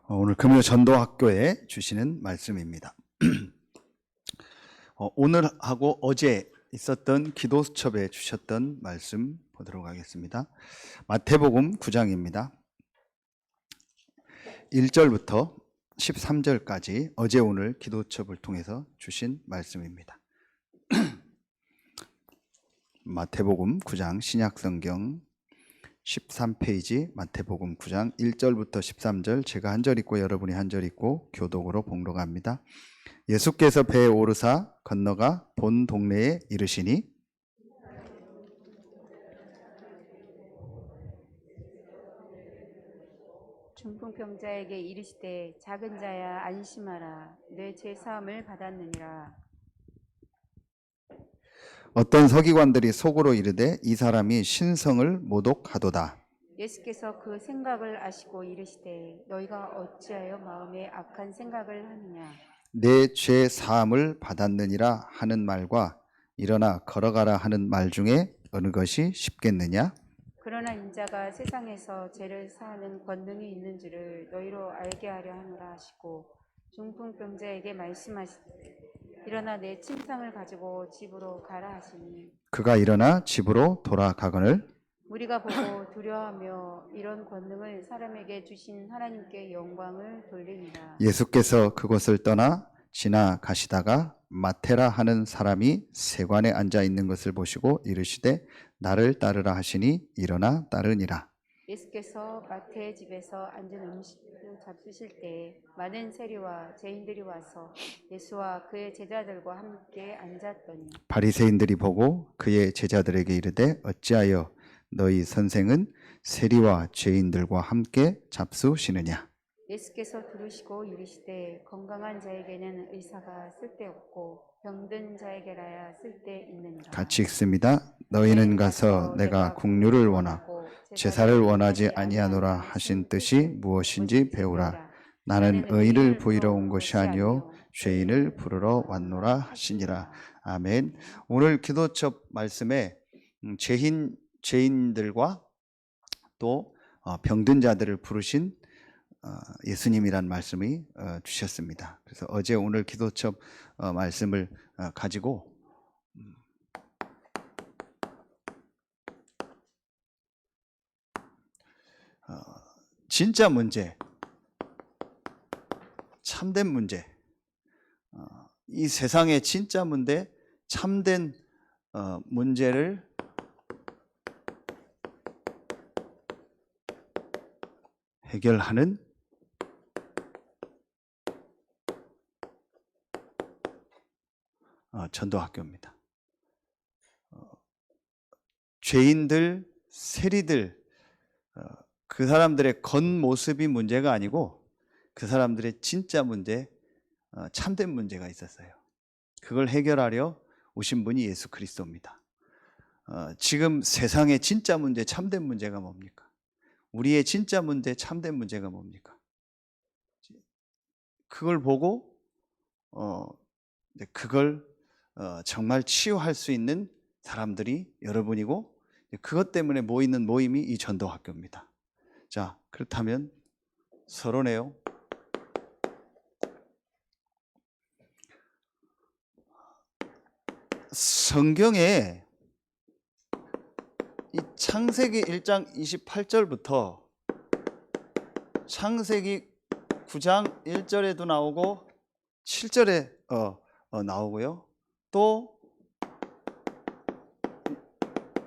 오늘 금요 전도학교에 주시는 말씀입니다. 오늘하고 어제 있었던 기도 수첩에 주셨던 말씀 보도록 하겠습니다. 마태복음 9장입니다. 1절부터 13절까지 어제 오늘 기도 수첩을 통해서 주신 말씀입니다. 마태복음 9장 신약성경 13페이지 마태복음 9장 1절부터 13절, 제가 한 절 읽고 여러분이 한 절 읽고 교독으로 봉독합니다. 예수께서 배에 오르사 건너가 본 동네에 이르시니 중풍병자에게 이르시되 작은 자야 안심하라 내 죄 사함을 받았느니라. 어떤 서기관들이 속으로 이르되 이 사람이 신성을 모독하도다. 예수께서 그 생각을 아시고 이르시되 너희가 어찌하여 마음에 악한 생각을 하느냐. 내 죄 사함을 받았느니라 하는 말과 일어나 걸어가라 하는 말 중에 어느 것이 쉽겠느냐? 그러나 인자가 세상에서 죄를 사하는 권능이 있는 줄을 너희로 알게 하려 하노라 하시고 중풍병자에게 말씀하시되 일어나 내 침상을 가지고 집으로 가라 하시니 그가 일어나 집으로 돌아가거늘 우리가 보고 두려워하며 이런 권능을 사람에게 주신 하나님께 영광을 돌리니라. 예수께서 그곳을 떠나 지나가시다가 마테라 하는 사람이 세관에 앉아 있는 것을 보시고 이르시되 나를 따르라 하시니 일어나 따르니라. 예수께서 마태의 집에서 앉은 음식을 잡수실 때 많은 세리와 죄인들이 와서 예수와 그의 제자들과 함께 앉았더니 바리새인들이 보고 그의 제자들에게 이르되 어찌하여 너희 선생은 세리와 죄인들과 함께 잡수시느냐? 예수께서 들으시고 이르시되 건강한 자에게는 의사가 쓸데없고 병든 자에게라야 쓸데있느니라. 같이 읽습니다. 너희는 가서 내가 긍휼을 원하고 제사를 원하지 아니하노라 하신 뜻이 무엇인지 배우라. 나는 의를 부리러 온 것이 아니요 죄인을 부르러 왔노라 하시니라. 아멘. 오늘 기도첩 말씀에 죄인들과 또 병든 자들을 부르신 예수님이란 말씀이 주셨습니다. 그래서 어제 오늘 기도첩 말씀을 가지고 진짜 문제, 참된 문제, 이 세상의 진짜 문제, 참된 문제를 해결하는 전도학교입니다. 죄인들, 세리들, 그 사람들의 겉모습이 문제가 아니고 그 사람들의 진짜 문제, 참된 문제가 있었어요. 그걸 해결하려 오신 분이 예수 그리스도입니다. 지금 세상의 진짜 문제, 참된 문제가 뭡니까? 우리의 진짜 문제, 참된 문제가 뭡니까? 그걸 보고 그걸 정말 치유할 수 있는 사람들이 여러분이고 그것 때문에 모이는 모임이 이 전도학교입니다. 자, 그렇다면 서론에요. 성경에 이 창세기 1장 28절부터 창세기 9장 1절에도 나오고 7절에 나오고요. 또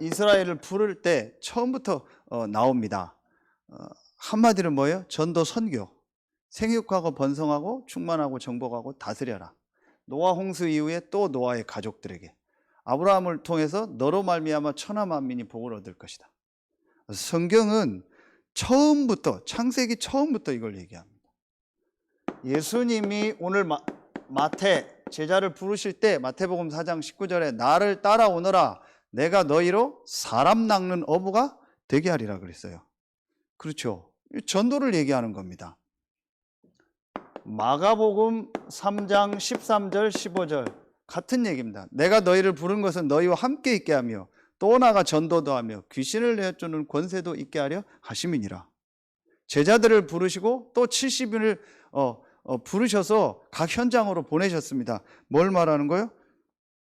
이스라엘을 부를 때 처음부터 나옵니다. 한마디로 뭐예요? 전도 선교. 생육하고 번성하고 충만하고 정복하고 다스려라. 노아 홍수 이후에 또 노아의 가족들에게 아브라함을 통해서 너로 말미암아 천하 만민이 복을 얻을 것이다. 성경은 처음부터 창세기 처음부터 이걸 얘기합니다. 예수님이 오늘 마태 제자를 부르실 때 마태복음 4장 19절에 나를 따라오너라 내가 너희로 사람 낚는 어부가 되게 하리라 그랬어요. 그렇죠. 전도를 얘기하는 겁니다. 마가복음 3장 13절 15절 같은 얘기입니다. 내가 너희를 부른 것은 너희와 함께 있게 하며 또 나가 전도도 하며 귀신을 내쫓는 권세도 있게 하려 하심이니라. 제자들을 부르시고 또 70인을 부르셔서 각 현장으로 보내셨습니다. 뭘 말하는 거예요?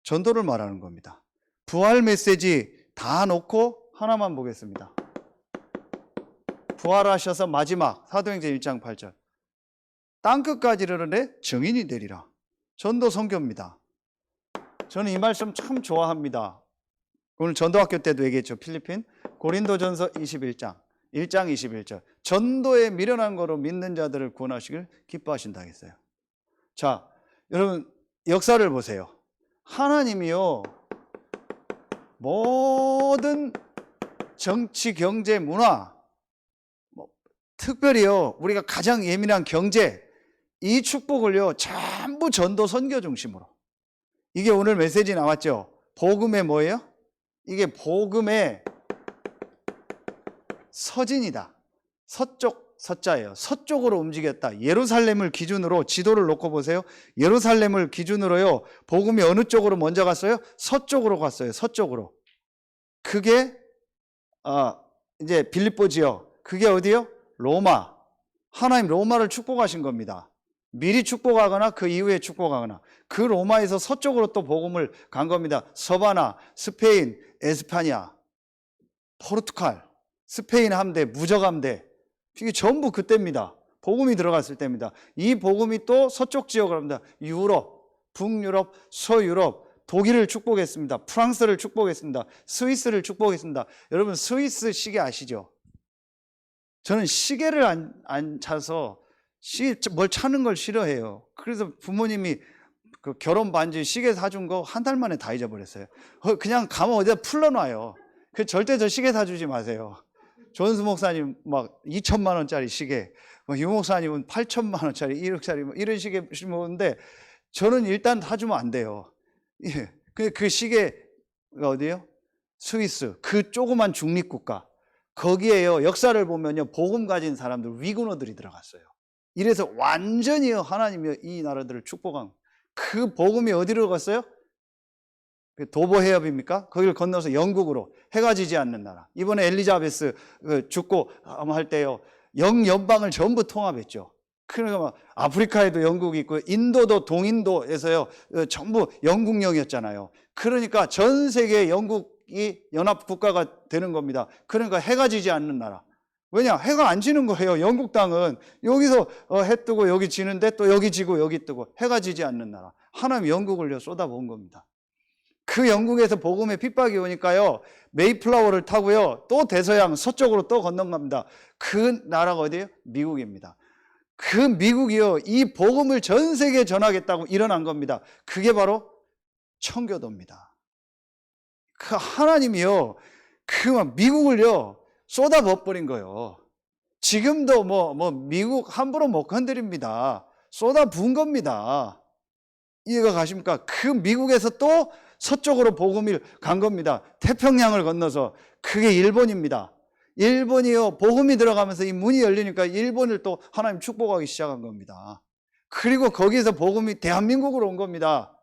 전도를 말하는 겁니다. 부활 메시지 다 놓고 하나만 보겠습니다. 부활하셔서 마지막 사도행전 1장 8절 땅끝까지 이르르되 증인이 되리라. 전도 선교입니다. 저는 이 말씀 참 좋아합니다. 오늘 전도학교 때도 얘기했죠. 필리핀 고린도전서 21장 1장 21절 전도에 미련한 거로 믿는 자들을 구원하시길 기뻐하신다 했어요. 자, 여러분 역사를 보세요. 하나님이요 모든 정치, 경제, 문화 특별히요 우리가 가장 예민한 경제 이 축복을요 전부 전도 선교 중심으로 이게 오늘 메시지 나왔죠. 복음의 뭐예요? 이게 복음의 서진이다. 서쪽 서자예요. 서쪽으로 움직였다. 예루살렘을 기준으로 지도를 놓고 보세요. 예루살렘을 기준으로요 복음이 어느 쪽으로 먼저 갔어요? 서쪽으로 갔어요. 서쪽으로. 그게 이제 빌립보 지역. 그게 어디요? 로마. 하나님 로마를 축복하신 겁니다. 미리 축복하거나 그 이후에 축복하거나 그 로마에서 서쪽으로 또 복음을 간 겁니다. 서바나, 스페인, 에스파냐, 포르투갈, 스페인 함대, 무적 함대 이게 전부 그때입니다. 복음이 들어갔을 때입니다. 이 복음이 또 서쪽 지역을 합니다. 유럽, 북유럽, 서유럽, 독일을 축복했습니다. 프랑스를 축복했습니다. 스위스를 축복했습니다. 여러분 스위스 시계 아시죠? 저는 시계를 안 차서 뭘 차는 걸 싫어해요. 그래서 부모님이 그 결혼 반지 시계 사준 거 한 달 만에 다 잊어버렸어요. 그냥 가면 어디다 풀러놔요. 그 절대 저 시계 사주지 마세요. 존스 목사님 막 2천만 원짜리 시계, 유 목사님은 8천만 원짜리, 1억짜리 뭐 이런 시계 심었는데 저는 일단 사주면 안 돼요. 예. 그 시계가 어디예요? 스위스 그 조그만 중립국가 거기에요 역사를 보면요 복음 가진 사람들 위군어들이 들어갔어요. 이래서 완전히요 하나님이 이 나라들을 축복한 그 복음이 어디로 갔어요? 도보 해협입니까? 거기를 건너서 영국으로 해가 지지 않는 나라. 이번에 엘리자베스 죽고 할 때요 영연방을 전부 통합했죠. 그러니까 막 아프리카에도 영국이 있고 인도도 동인도에서요 전부 영국령이었잖아요. 그러니까 전 세계 영국이 연합 국가가 되는 겁니다. 그러니까 해가 지지 않는 나라. 왜냐? 해가 안 지는 거예요. 영국 땅은 여기서 해 뜨고 여기 지는데 또 여기 지고 여기 뜨고 해가 지지 않는 나라. 하나님 영국을요 쏟아부은 겁니다. 그 영국에서 복음의 핍박이 오니까요 메이플라워를 타고요 또 대서양 서쪽으로 또 건너갑니다. 그 나라가 어디예요? 미국입니다. 그 미국이요 이 복음을 전 세계에 전하겠다고 일어난 겁니다. 그게 바로 청교도입니다. 그 하나님이요 그 미국을요 쏟아부어버린 거예요. 지금도 미국 함부로 못 건드립니다. 쏟아부은 겁니다. 이해가 가십니까? 그 미국에서 또 서쪽으로 복음이 간 겁니다. 태평양을 건너서 그게 일본입니다. 일본이요 복음이 들어가면서 이 문이 열리니까 일본을 또 하나님 축복하기 시작한 겁니다. 그리고 거기에서 복음이 대한민국으로 온 겁니다.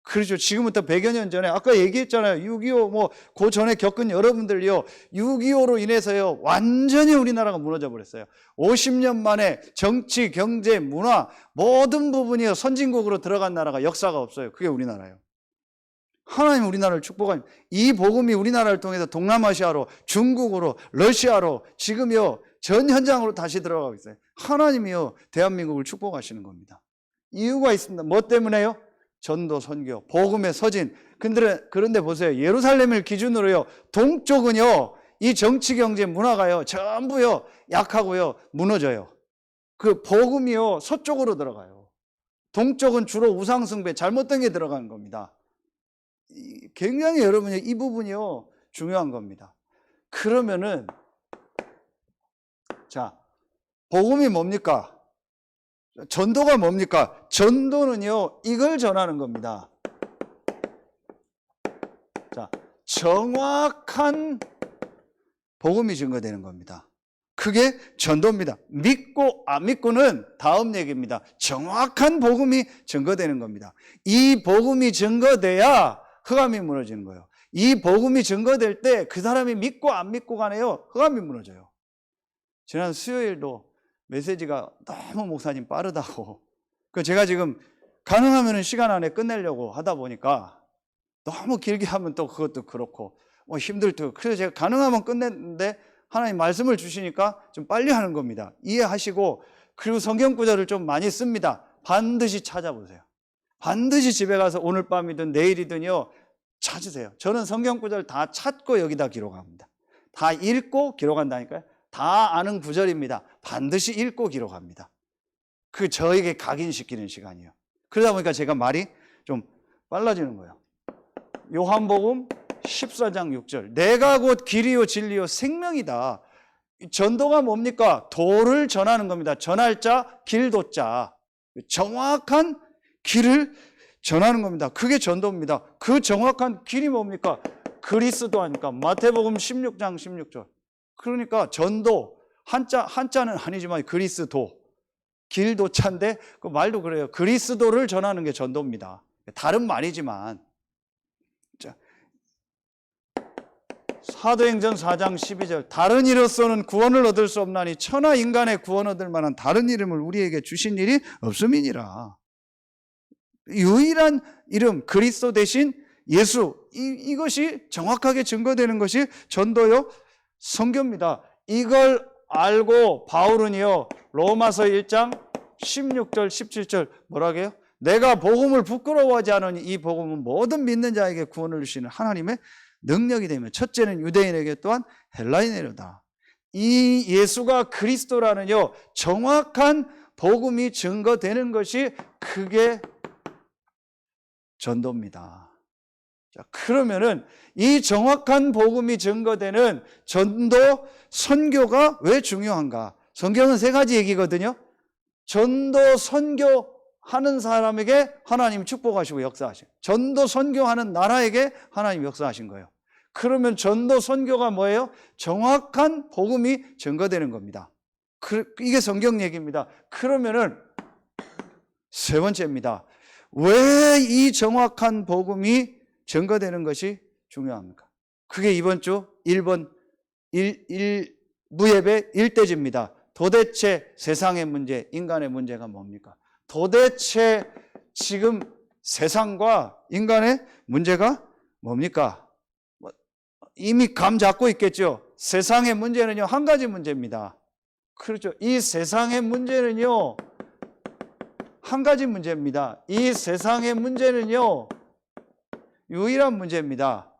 그렇죠. 지금부터 100여 년 전에 아까 얘기했잖아요. 6.25 그 전에 겪은 여러분들이요 6.25로 인해서요 완전히 우리나라가 무너져 버렸어요. 50년 만에 정치, 경제, 문화 모든 부분이요 선진국으로 들어간 나라가 역사가 없어요. 그게 우리나라예요. 하나님 우리나라를 축복하니 이 복음이 우리나라를 통해서 동남아시아로, 중국으로, 러시아로 지금요 전 현장으로 다시 들어가고 있어요. 하나님이요 대한민국을 축복하시는 겁니다. 이유가 있습니다. 뭐 때문에요? 전도, 선교, 복음의 서진. 그런데 보세요. 예루살렘을 기준으로요 동쪽은요 이 정치, 경제, 문화가요 전부요 약하고요 무너져요. 그 복음이요 서쪽으로 들어가요. 동쪽은 주로 우상숭배, 잘못된 게 들어가는 겁니다. 굉장히 여러분이 이 부분이요 중요한 겁니다. 그러면은 자 복음이 뭡니까? 전도가 뭡니까? 전도는요 이걸 전하는 겁니다. 자 정확한 복음이 증거되는 겁니다. 그게 전도입니다. 믿고 안 믿고는 다음 얘기입니다. 정확한 복음이 증거되는 겁니다. 이 복음이 증거돼야 흑암이 무너지는 거예요. 이 복음이 증거될 때 그 사람이 믿고 안 믿고 간에요 흑암이 무너져요. 지난 수요일도 메시지가 너무 목사님 빠르다고. 그 제가 지금 가능하면 시간 안에 끝내려고 하다 보니까 너무 길게 하면 또 그것도 그렇고 힘들 때 그래서 제가 가능하면 끝냈는데 하나님 말씀을 주시니까 좀 빨리 하는 겁니다. 이해하시고 그리고 성경 구절을 좀 많이 씁니다. 반드시 찾아보세요. 반드시 집에 가서 오늘 밤이든 내일이든요 찾으세요. 저는 성경 구절 다 찾고 여기다 기록합니다. 다 읽고 기록한다니까요. 다 아는 구절입니다. 반드시 읽고 기록합니다. 그 저에게 각인시키는 시간이에요. 그러다 보니까 제가 말이 좀 빨라지는 거예요. 요한복음 14장 6절 내가 곧 길이요 진리요 생명이다. 전도가 뭡니까? 도를 전하는 겁니다. 전할 자 길도자 정확한 길을 전하는 겁니다. 그게 전도입니다. 그 정확한 길이 뭡니까? 그리스도 하니까 마태복음 16장 16절 그러니까 전도 한자는 아니지만 그리스도 길도차인데 그 말도 그래요. 그리스도를 전하는 게 전도입니다. 다른 말이지만 자, 사도행전 4장 12절 다른 이로서는 구원을 얻을 수 없나니 천하 인간의 구원 얻을 만한 다른 이름을 우리에게 주신 일이 없음이니라. 유일한 이름 그리스도 대신 예수 이것이 정확하게 증거되는 것이 전도요 선교입니다. 이걸 알고 바울은요 로마서 1장 16절 17절 뭐라고 해요? 내가 복음을 부끄러워하지 않으니 이 복음은 모든 믿는 자에게 구원을 주시는 하나님의 능력이 되며 첫째는 유대인에게 또한 헬라인에게로다. 이 예수가 그리스도라는요 정확한 복음이 증거되는 것이 그게 전도입니다. 자, 그러면은 이 정확한 복음이 증거되는 전도 선교가 왜 중요한가? 성경은 세 가지 얘기거든요. 전도 선교하는 사람에게 하나님 축복하시고 역사하신 전도 선교하는 나라에게 하나님 역사하신 거예요. 그러면 전도 선교가 뭐예요? 정확한 복음이 증거되는 겁니다. 이게 성경 얘기입니다. 그러면은 세 번째입니다. 왜 이 정확한 복음이 증거되는 것이 중요합니까? 그게 이번 주 1번 1무예배 1대지입니다. 도대체 세상의 문제, 인간의 문제가 뭡니까? 도대체 지금 세상과 인간의 문제가 뭡니까? 이미 감 잡고 있겠죠. 세상의 문제는요 한 가지 문제입니다. 그렇죠. 이 세상의 문제는요 한 가지 문제입니다. 이 세상의 문제는요 유일한 문제입니다.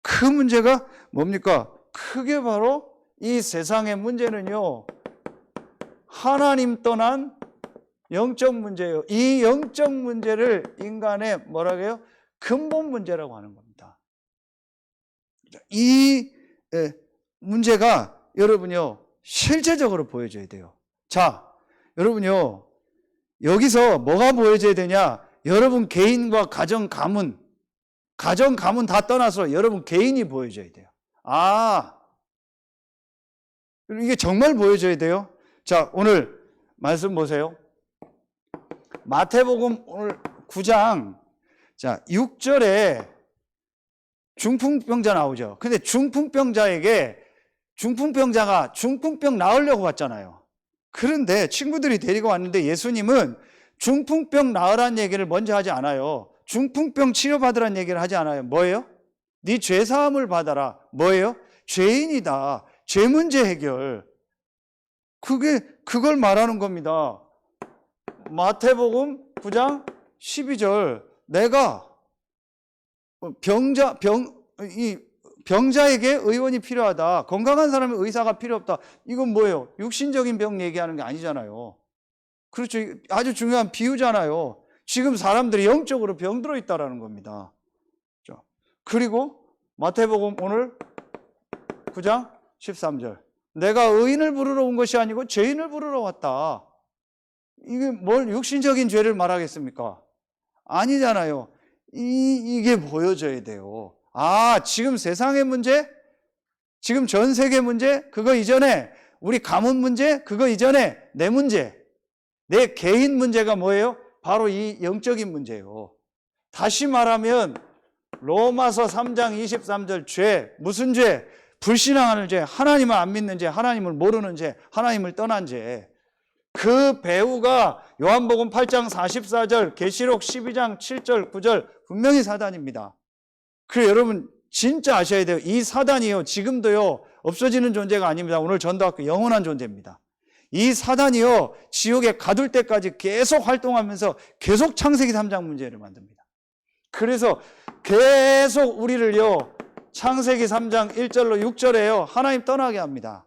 그 문제가 뭡니까? 그게 바로 이 세상의 문제는요 하나님 떠난 영적 문제예요. 이 영적 문제를 인간의 뭐라고 해요? 근본 문제라고 하는 겁니다. 이 문제가 여러분요 실제적으로 보여줘야 돼요. 자, 여러분요 여기서 뭐가 보여줘야 되냐? 여러분 개인과 가정 가문 다 떠나서 여러분 개인이 보여줘야 돼요. 아, 이게 정말 보여줘야 돼요. 자, 오늘 말씀 보세요. 마태복음 오늘 9장 자 6절에 중풍병자 나오죠. 근데 중풍병자가 중풍병 나으려고 왔잖아요. 그런데 친구들이 데리고 왔는데 예수님은 중풍병 나으라는 얘기를 먼저 하지 않아요. 중풍병 치료받으라는 얘기를 하지 않아요. 뭐예요? 네 죄사함을 받아라. 뭐예요? 죄인이다. 죄 문제 해결. 그걸 말하는 겁니다. 마태복음 9장 12절 내가 병자에게 의원이 필요하다. 건강한 사람의 의사가 필요 없다. 이건 뭐예요? 육신적인 병 얘기하는 게 아니잖아요. 그렇죠. 아주 중요한 비유잖아요. 지금 사람들이 영적으로 병들어 있다라는 겁니다. 그리고 마태복음 오늘 9장 13절 내가 의인을 부르러 온 것이 아니고 죄인을 부르러 왔다. 이게 뭘 육신적인 죄를 말하겠습니까? 아니잖아요. 이게 보여져야 돼요. 아, 지금 세상의 문제, 지금 전 세계 문제, 그거 이전에 우리 가문 문제, 그거 이전에 내 문제, 내 개인 문제가 뭐예요? 바로 이 영적인 문제예요. 다시 말하면 로마서 3장 23절 죄, 무슨 죄? 불신앙하는 죄, 하나님을 안 믿는 죄, 하나님을 모르는 죄, 하나님을 떠난 죄. 그 배후가 요한복음 8장 44절, 계시록 12장 7절, 9절 분명히 사단입니다. 그래서 여러분 진짜 아셔야 돼요. 이 사단이요, 지금도요, 없어지는 존재가 아닙니다. 오늘 전도학교 영원한 존재입니다. 이 사단이요, 지옥에 가둘 때까지 계속 활동하면서 계속 창세기 3장 문제를 만듭니다. 그래서 계속 우리를요, 창세기 3장 1절로 6절에요, 하나님 떠나게 합니다.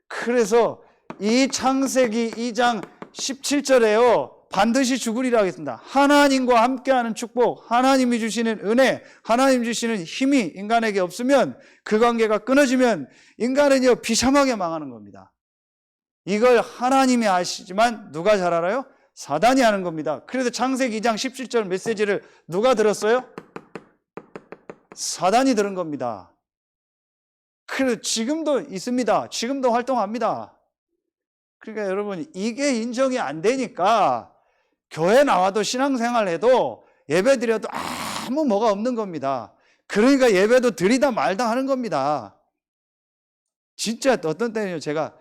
그래서 이 창세기 2장 17절에요, 반드시 죽으리라 하겠습니다. 하나님과 함께하는 축복, 하나님이 주시는 은혜, 하나님 주시는 힘이 인간에게 없으면, 그 관계가 끊어지면 인간은요, 비참하게 망하는 겁니다. 이걸 하나님이 아시지만 누가 잘 알아요? 사단이 하는 겁니다. 그래서 창세기 2장 17절 메시지를 누가 들었어요? 사단이 들은 겁니다. 그래서 지금도 있습니다. 지금도 활동합니다. 그러니까 여러분, 이게 인정이 안 되니까 교회 나와도 신앙생활 해도 예배 드려도 아무 뭐가 없는 겁니다. 그러니까 예배도 드리다 말다 하는 겁니다. 진짜 어떤 때는요, 제가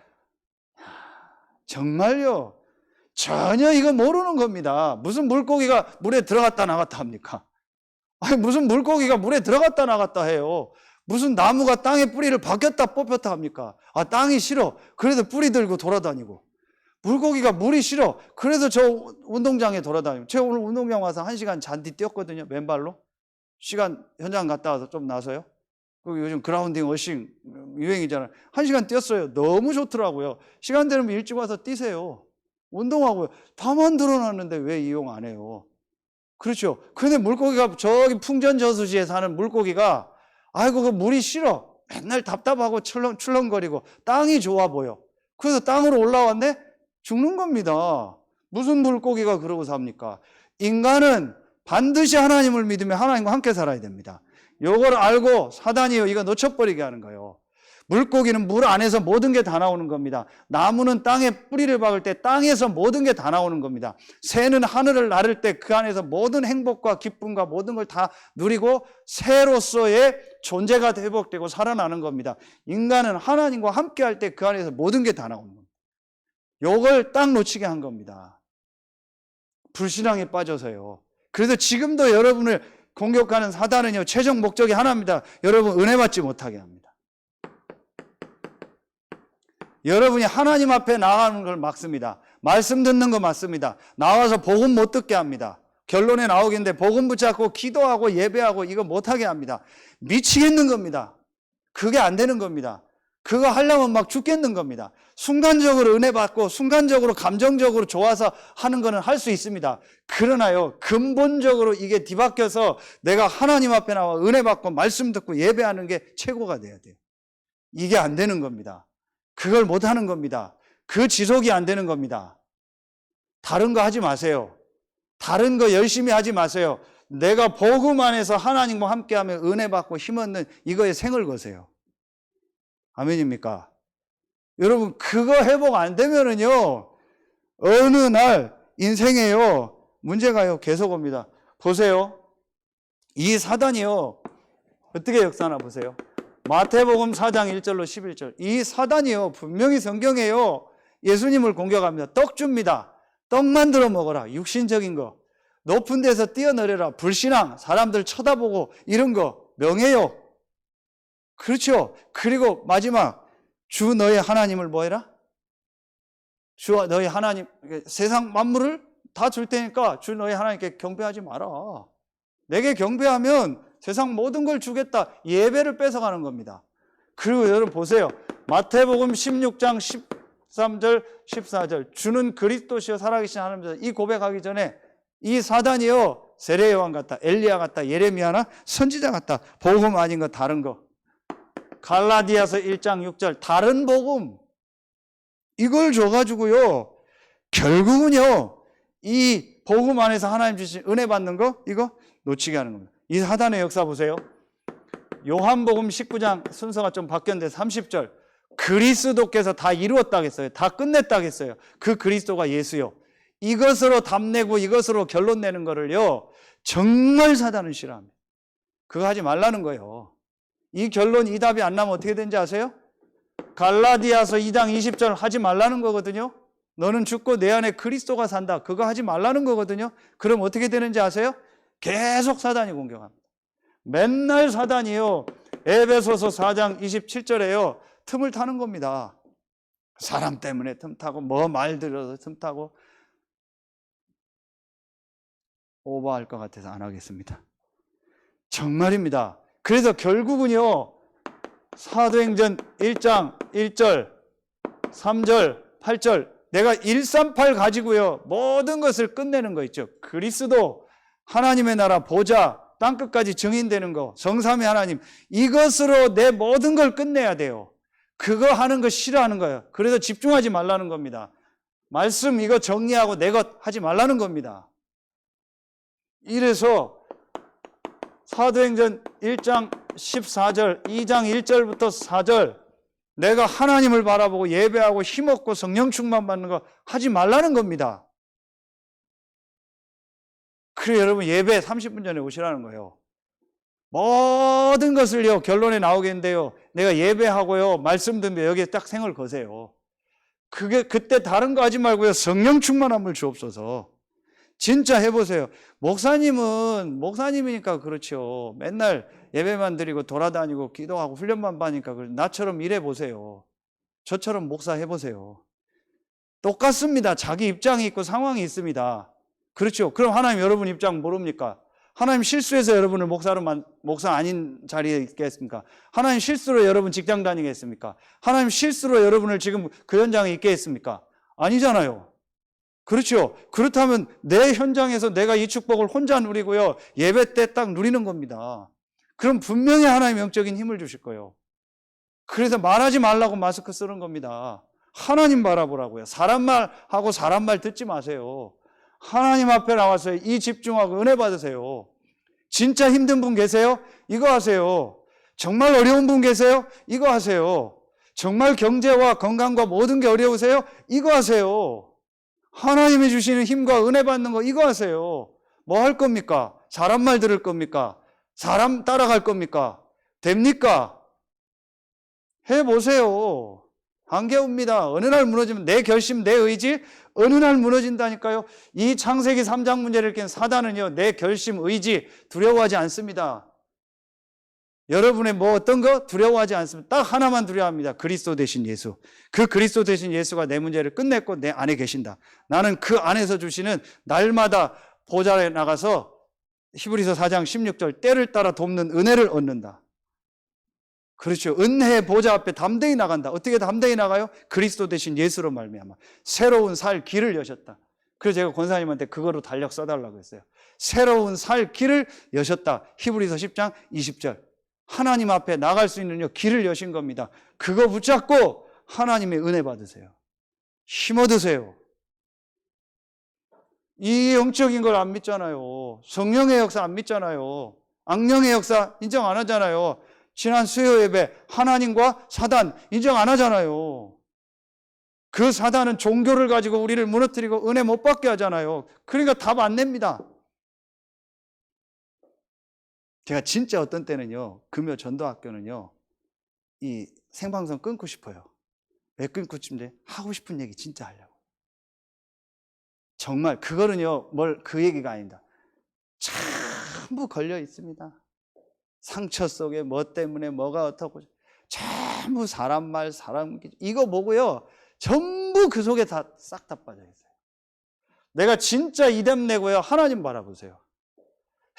정말요, 전혀 이거 모르는 겁니다. 무슨 물고기가 물에 들어갔다 나갔다 합니까? 아니, 무슨 물고기가 물에 들어갔다 나갔다 해요. 무슨 나무가 땅에 뿌리를 박였다 뽑혔다 합니까? 아, 땅이 싫어. 그래서 뿌리 들고 돌아다니고. 물고기가 물이 싫어. 그래서 저 운동장에 돌아다니고. 제가 오늘 운동장 와서 1시간 잔디 뛰었거든요, 맨발로. 시간 현장 갔다 와서 좀 나서요. 그리고 요즘 그라운딩, 어싱 유행이잖아요. 1시간 뛰었어요. 너무 좋더라고요. 시간 되면 일찍 와서 뛰세요. 운동하고요. 다 만들어놨는데 왜 이용 안 해요? 그렇죠. 그런데 물고기가, 저기 풍전저수지에 사는 물고기가, 아이고, 그 물이 싫어. 맨날 답답하고 출렁거리고 땅이 좋아 보여. 그래서 땅으로 올라왔네? 죽는 겁니다. 무슨 물고기가 그러고 삽니까? 인간은 반드시 하나님을 믿으면 하나님과 함께 살아야 됩니다. 요걸 알고 사단이요, 이거 놓쳐버리게 하는 거예요. 물고기는 물 안에서 모든 게 다 나오는 겁니다. 나무는 땅에 뿌리를 박을 때 땅에서 모든 게 다 나오는 겁니다. 새는 하늘을 나를 때 그 안에서 모든 행복과 기쁨과 모든 걸 다 누리고 새로서의 존재가 회복되고 살아나는 겁니다. 인간은 하나님과 함께 할 때 그 안에서 모든 게 다 나오는 겁니다. 요걸 딱 놓치게 한 겁니다. 불신앙에 빠져서요. 그래서 지금도 여러분을 공격하는 사단은요, 최종 목적이 하나입니다. 여러분 은혜 받지 못하게 합니다. 여러분이 하나님 앞에 나가는 걸 막습니다. 말씀 듣는 거 막습니다. 나와서 복음 못 듣게 합니다. 결론에 나오겠는데 복음 붙잡고 기도하고 예배하고 이거 못하게 합니다. 미치겠는 겁니다. 그게 안 되는 겁니다. 그거 하려면 막 죽겠는 겁니다. 순간적으로 은혜 받고 순간적으로 감정적으로 좋아서 하는 거는 할 수 있습니다. 그러나요, 근본적으로 이게 뒤바뀌어서 내가 하나님 앞에 나와 은혜 받고 말씀 듣고 예배하는 게 최고가 돼야 돼요. 이게 안 되는 겁니다. 그걸 못 하는 겁니다. 그 지속이 안 되는 겁니다. 다른 거 하지 마세요. 다른 거 열심히 하지 마세요. 내가 복음 안에서 하나님과 함께하며 은혜 받고 힘 얻는 이거에 생을 거세요. 아멘입니까? 여러분, 그거 회복 안 되면은요, 어느 날 인생에요, 문제가요, 계속 옵니다. 보세요. 이 사단이요, 어떻게 역사나 보세요. 마태복음 4장 1절로 11절. 이 사단이요, 분명히 성경에요, 예수님을 공격합니다. 떡 줍니다. 떡 만들어 먹어라. 육신적인 거. 높은 데서 뛰어내려라. 불신앙. 사람들 쳐다보고 이런 거. 명예요. 그렇죠. 그리고 마지막, 주 너의 하나님을 뭐 해라? 주 너의 하나님, 세상 만물을 다 줄 테니까 주 너의 하나님께 경배하지 마라. 내게 경배하면 세상 모든 걸 주겠다. 예배를 뺏어가는 겁니다. 그리고 여러분 보세요. 마태복음 16장 13절 14절. 주는 그리스도시요 살아계신 하나님이다. 이 고백하기 전에 이 사단이요, 세례 요한 같다, 엘리야 같다, 예레미야나 선지자 같다. 복음 아닌 거 다른 거. 갈라디아서 1장 6절 다른 복음, 이걸 줘가지고요, 결국은요, 이 복음 안에서 하나님 주신 은혜 받는 거, 이거 놓치게 하는 겁니다. 이 사단의 역사 보세요. 요한복음 19장 순서가 좀 바뀌었는데 30절. 그리스도께서 다 이루었다겠어요. 다 끝냈다겠어요. 그 그리스도가 예수요. 이것으로 답내고 이것으로 결론 내는 거를요, 정말 사단은 싫어합니다. 그거 하지 말라는 거예요. 이 결론, 이 답이 안 나면 어떻게 되는지 아세요? 갈라디아서 2장 20절 하지 말라는 거거든요. 너는 죽고 내 안에 그리스도가 산다. 그거 하지 말라는 거거든요. 그럼 어떻게 되는지 아세요? 계속 사단이 공격합니다. 맨날 사단이요. 에베소서 4장 27절에요. 틈을 타는 겁니다. 사람 때문에 틈타고 뭐 말 들어서 틈타고. 오버할 것 같아서 안 하겠습니다. 정말입니다. 그래서 결국은요, 사도행전 1장 1절 3절 8절 내가 138 가지고요 모든 것을 끝내는 거 있죠. 그리스도, 하나님의 나라, 보좌, 땅끝까지 증인되는 거, 성삼위 하나님, 이것으로 내 모든 걸 끝내야 돼요. 그거 하는 거 싫어하는 거예요. 그래서 집중하지 말라는 겁니다. 말씀 이거 정리하고 내 것 하지 말라는 겁니다. 이래서 사도행전 1장 14절, 2장 1절부터 4절 내가 하나님을 바라보고 예배하고 힘없고 성령 충만 받는 거 하지 말라는 겁니다. 그래 여러분 예배 30분 전에 오시라는 거예요. 모든 것을요 결론에 나오겠는데요. 내가 예배하고요 말씀 듣면 여기에 딱 생을 거세요. 그때 다른 거 하지 말고요 성령 충만함을 주옵소서. 진짜 해보세요. 목사님이니까 그렇죠. 맨날 예배만 드리고 돌아다니고 기도하고 훈련만 받으니까 나처럼 일해보세요. 저처럼 목사 해보세요. 똑같습니다. 자기 입장이 있고 상황이 있습니다. 그렇죠. 그럼 하나님 여러분 입장 모릅니까? 하나님 실수해서 여러분을 목사 아닌 자리에 있겠습니까? 하나님 실수로 여러분 직장 다니겠습니까? 하나님 실수로 여러분을 지금 그 현장에 있게 했습니까? 아니잖아요. 그렇죠. 그렇다면 내 현장에서 내가 이 축복을 혼자 누리고요. 예배 때 딱 누리는 겁니다. 그럼 분명히 하나님 영적인 힘을 주실 거예요. 그래서 말하지 말라고 마스크 쓰는 겁니다. 하나님 바라보라고요. 사람 말하고 사람 말 듣지 마세요. 하나님 앞에 나와서 이 집중하고 은혜 받으세요. 진짜 힘든 분 계세요? 이거 하세요. 정말 어려운 분 계세요? 이거 하세요. 정말 경제와 건강과 모든 게 어려우세요? 이거 하세요. 하나님이 주시는 힘과 은혜 받는 거 이거 하세요. 뭐 할 겁니까? 사람 말 들을 겁니까? 사람 따라갈 겁니까? 됩니까? 해보세요. 한계 옵니다. 어느 날 무너지면 내 결심, 내 의지 어느 날 무너진다니까요. 이 창세기 3장 문제를 깬 사단은요 내 결심, 의지 두려워하지 않습니다. 여러분의 뭐 어떤 거 두려워하지 않습니다. 딱 하나만 두려워합니다. 그리스도 되신 예수. 그 그리스도 되신 예수가 내 문제를 끝냈고 내 안에 계신다. 나는 그 안에서 주시는 날마다 보좌에 나가서 히브리서 4장 16절 때를 따라 돕는 은혜를 얻는다. 그렇죠. 은혜의 보좌 앞에 담대히 나간다. 어떻게 담대히 나가요? 그리스도 되신 예수로 말미암아 새로운 살 길을 여셨다. 그래서 제가 권사님한테 그거로 달력 써달라고 했어요. 새로운 살 길을 여셨다. 히브리서 10장 20절. 하나님 앞에 나갈 수 있는 길을 여신 겁니다. 그거 붙잡고 하나님의 은혜 받으세요. 힘 얻으세요. 이 영적인 걸 안 믿잖아요. 성령의 역사 안 믿잖아요. 악령의 역사 인정 안 하잖아요. 지난 수요 예배 하나님과 사단 인정 안 하잖아요. 그 사단은 종교를 가지고 우리를 무너뜨리고 은혜 못 받게 하잖아요. 그러니까 답 안 냅니다. 제가 진짜 어떤 때는요 금요 전도학교는요 이 생방송 끊고 싶어요. 왜 끊고 싶은데 하고 싶은 얘기 진짜 하려고. 정말 그거는요 그 얘기가 아닙니다. 전부 걸려 있습니다. 상처 속에 뭐 때문에 뭐가 어떻고 전부 사람 말 사람 이거 뭐고요 전부 그 속에 다 싹 다 빠져 있어요. 내가 진짜 이담 내고요 하나님 바라보세요.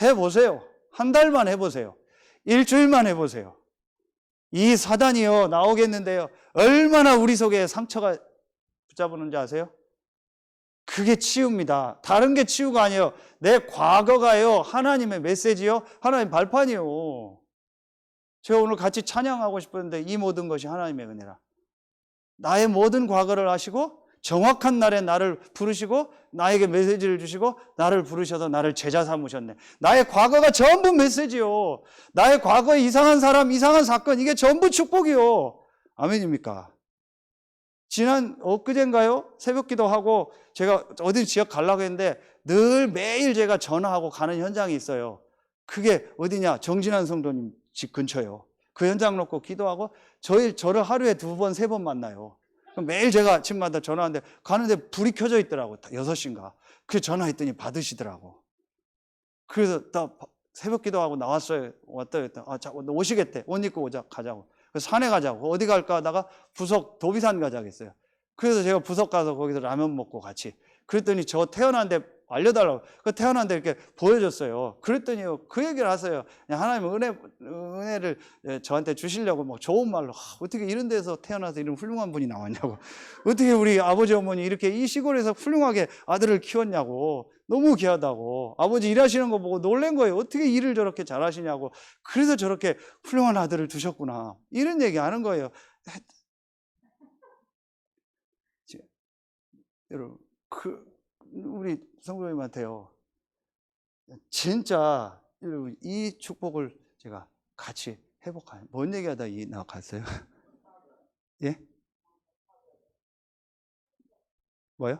해보세요. 한 달만 해보세요. 일주일만 해보세요. 이 사단이요 나오겠는데요 얼마나 우리 속에 상처가 붙잡는지 아세요? 그게 치유입니다. 다른 게 치유가 아니에요. 내 과거가요 하나님의 메시지요 하나님 발판이요. 제가 오늘 같이 찬양하고 싶었는데 이 모든 것이 하나님의 은혜라. 나의 모든 과거를 아시고 정확한 날에 나를 부르시고 나에게 메시지를 주시고 나를 부르셔서 나를 제자 삼으셨네. 나의 과거가 전부 메시지요. 나의 과거의 이상한 사람, 이상한 사건 이게 전부 축복이요. 아멘입니까? 지난 엊그젠가요? 새벽 기도하고 제가 어디 지역 가려고 했는데 늘 매일 제가 전화하고 가는 현장이 있어요. 그게 어디냐? 정진환 성도님 집 근처요. 그 현장 놓고 기도하고 저를 하루에 2번, 3번 만나요. 그럼 매일 제가 아침마다 전화하는데 가는데 불이 켜져 있더라고. 6시인가. 그 전화했더니 받으시더라고. 그래서 나 새벽 기도하고 나왔어요. 왔다 했더니 자, 오시겠대. 옷 입고 오자 가자고. 그래서 산에 가자고. 어디 갈까 하다가 부석 도비산 가자고 했어요. 그래서 제가 부석 가서 거기서 라면 먹고 같이. 그랬더니 저 태어난데 알려달라고. 그 태어난데 이렇게 보여줬어요. 그랬더니요, 그 얘기를 하세요. 하나님은 은혜를 저한테 주시려고 막 좋은 말로, 어떻게 이런 데서 태어나서 이런 훌륭한 분이 나왔냐고. 어떻게 우리 아버지 어머니 이렇게 이 시골에서 훌륭하게 아들을 키웠냐고. 너무 귀하다고. 아버지 일하시는 거 보고 놀란 거예요. 어떻게 일을 저렇게 잘하시냐고. 그래서 저렇게 훌륭한 아들을 두셨구나. 이런 얘기 하는 거예요. 여러분, 우리 성도님한테요, 진짜 이 축복을 제가 같이 회복하는, 뭔 얘기하다 나갔어요? 예? 뭐요?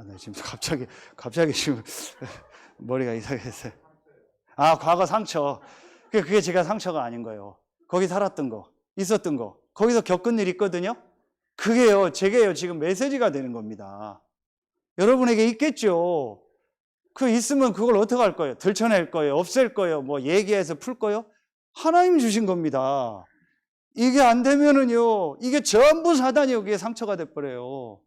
네, 지금 갑자기 지금 머리가 이상했어요. 과거 상처. 그게 제가 상처가 아닌 거예요. 거기 살았던 거, 있었던 거, 거기서 겪은 일 있거든요. 그게요, 제게요, 지금 메시지가 되는 겁니다. 여러분에게 있겠죠. 그 있으면 그걸 어떻게 할 거예요? 들춰낼 거예요? 없앨 거예요? 뭐 얘기해서 풀 거예요? 하나님 주신 겁니다. 이게 안 되면은요, 이게 전부 사단이 여기에 상처가 돼버려요.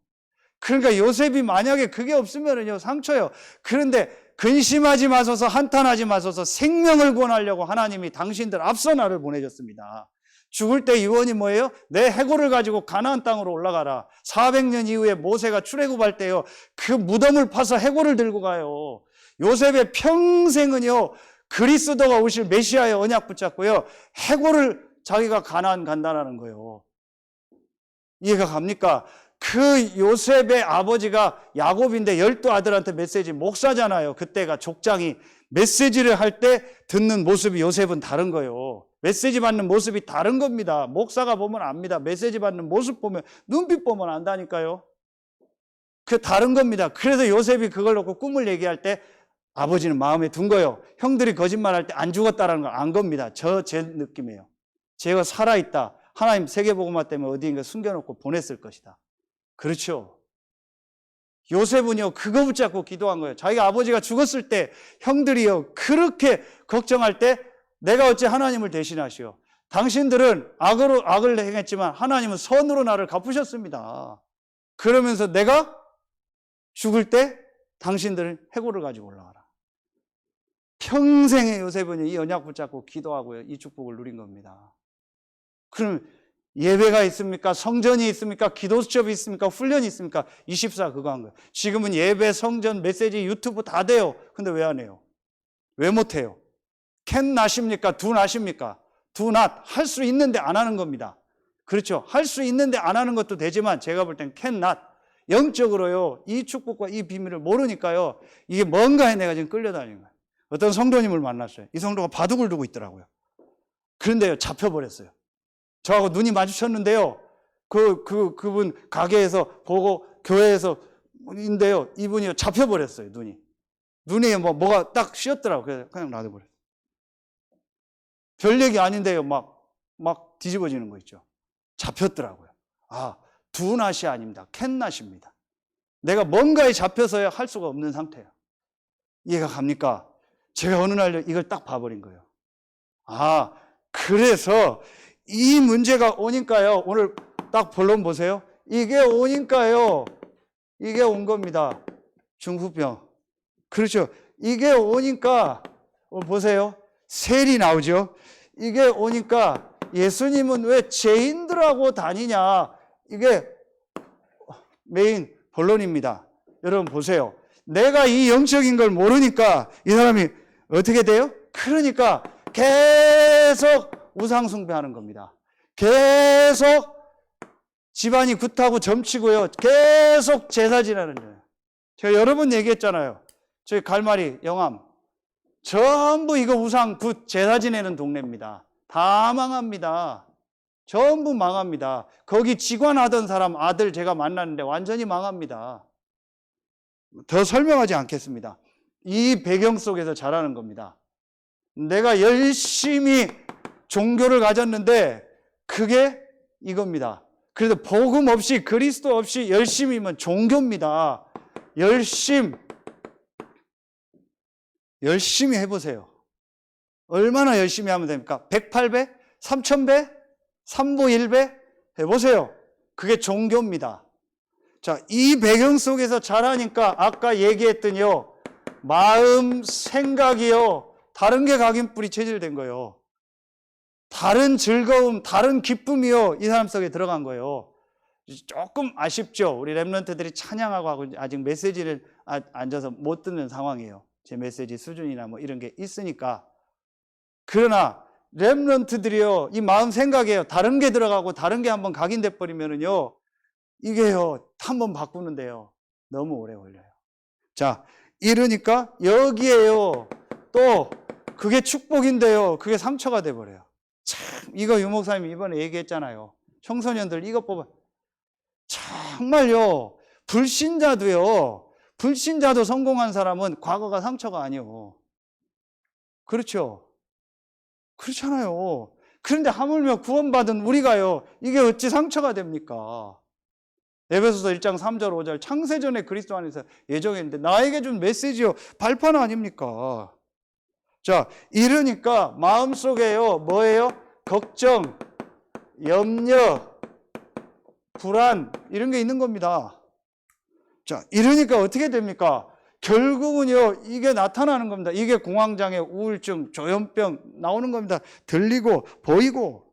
그러니까 요셉이 만약에 그게 없으면은요, 상처예요. 그런데 근심하지 마소서, 한탄하지 마소서, 생명을 구원하려고 하나님이 당신들 앞서 나를 보내줬습니다. 죽을 때 유언이 뭐예요? 내 해골을 가지고 가나안 땅으로 올라가라. 400년 이후에 모세가 출애굽할 때요, 그 무덤을 파서 해골을 들고 가요. 요셉의 평생은요, 그리스도가 오실 메시아의 언약 붙잡고요, 해골을 자기가 가나안 간다라는 거예요. 이해가 갑니까? 그 요셉의 아버지가 야곱인데 12아들한테 메시지, 목사잖아요. 그때가 족장이. 메시지를 할 때 듣는 모습이 요셉은 다른 거예요. 메시지 받는 모습이 다른 겁니다. 목사가 보면 압니다. 메시지 받는 모습 보면, 눈빛 보면 안다니까요. 그 다른 겁니다. 그래서 요셉이 그걸 놓고 꿈을 얘기할 때 아버지는 마음에 둔 거예요. 형들이 거짓말할 때 안 죽었다라는 걸 안 겁니다. 제 느낌이에요. 제가 살아있다. 하나님 세계복음화 때문에 어디인가 숨겨놓고 보냈을 것이다. 그렇죠. 요셉은요, 그거 붙잡고 기도한 거예요. 자기가 아버지가 죽었을 때 형들이요, 그렇게 걱정할 때 내가 어찌 하나님을 대신하시오. 당신들은 악을 행했지만 하나님은 선으로 나를 갚으셨습니다. 그러면서 내가 죽을 때 당신들은 해골을 가지고 올라가라. 평생의 요셉은 이 언약 붙잡고 기도하고요, 이 축복을 누린 겁니다. 그럼 예배가 있습니까? 성전이 있습니까? 기도 수첩이 있습니까? 훈련이 있습니까? 24 그거 한 거예요. 지금은 예배, 성전, 메시지, 유튜브 다 돼요. 근데 왜 안 해요? 왜 못 해요? 캔 낫입니까? 두 낫입니까? 두 낫. 할 수 있는데 안 하는 겁니다. 그렇죠? 할 수 있는데 안 하는 것도 되지만 제가 볼 땐 캔 낫. 영적으로요, 이 축복과 이 비밀을 모르니까요, 이게 뭔가에 내가 지금 끌려다니는 거예요. 어떤 성도님을 만났어요. 이 성도가 바둑을 두고 있더라고요. 그런데요, 잡혀버렸어요. 저하고 눈이 마주쳤는데요, 그분 가게에서 보고 교회에서 인데요, 이분이 잡혀버렸어요. 눈이 뭐가 딱 씌었더라고요. 그래서 그냥 놔둬버렸어요. 별 얘기 아닌데요, 막 뒤집어지는 거 있죠. 잡혔더라고요. 두 낫이 아닙니다. 캔 낫입니다. 내가 뭔가에 잡혀서야 할 수가 없는 상태예요. 이해가 갑니까? 제가 어느 날 이걸 딱 봐버린 거예요. 그래서 이 문제가 오니까요, 오늘 딱 본론 보세요. 이게 오니까요, 이게 온 겁니다. 중후병. 그렇죠. 이게 오니까, 보세요. 셀이 나오죠. 이게 오니까 예수님은 왜 죄인들하고 다니냐. 이게 메인 본론입니다. 여러분 보세요. 내가 이 영적인 걸 모르니까 이 사람이 어떻게 돼요? 그러니까 계속 우상숭배하는 겁니다. 계속 집안이 굿하고 점치고요, 계속 제사 지내는 거예요. 제가 여러 번 얘기했잖아요. 저희 갈마리, 영암 전부 이거 우상 굿 제사 지내는 동네입니다. 다 망합니다. 전부 망합니다. 거기 직관하던 사람 아들 제가 만났는데 완전히 망합니다. 더 설명하지 않겠습니다. 이 배경 속에서 자라는 겁니다. 내가 열심히 종교를 가졌는데 그게 이겁니다. 그래서 복음 없이 그리스도 없이 열심히면 종교입니다. 열심히 해보세요. 얼마나 열심히 하면 됩니까? 108배? 3000배? 3보 1배? 해보세요. 그게 종교입니다. 자, 이 배경 속에서 자라니까 아까 얘기했더니요, 마음, 생각이요, 다른 게 각인뿌리 체질된 거예요. 다른 즐거움, 다른 기쁨이요, 이 사람 속에 들어간 거예요. 조금 아쉽죠? 우리 랩런트들이 찬양하고 아직 메시지를 앉아서 못 듣는 상황이에요. 제 메시지 수준이나 뭐 이런 게 있으니까. 그러나 랩런트들이요, 이 마음 생각이에요. 다른 게 들어가고 다른 게 한번 각인돼 버리면은요, 이게요, 한번 바꾸는데요, 너무 오래 걸려요. 자, 이러니까 여기에요, 또 그게 축복인데요, 그게 상처가 돼 버려요. 참, 이거 유 목사님이 이번에 얘기했잖아요. 청소년들 이것 뽑아. 정말요, 불신자도 성공한 사람은 과거가 상처가 아니에요. 그렇죠? 그렇잖아요. 그런데 하물며 구원받은 우리가요, 이게 어찌 상처가 됩니까? 에베소서 1장 3절 5절 창세전에 그리스도 안에서 예정했는데 나에게 준 메시지요, 발판 아닙니까? 자, 이러니까 마음속에요, 뭐예요? 걱정, 염려, 불안, 이런 게 있는 겁니다. 자, 이러니까 어떻게 됩니까? 결국은요, 이게 나타나는 겁니다. 이게 공황장애, 우울증, 조현병 나오는 겁니다. 들리고 보이고,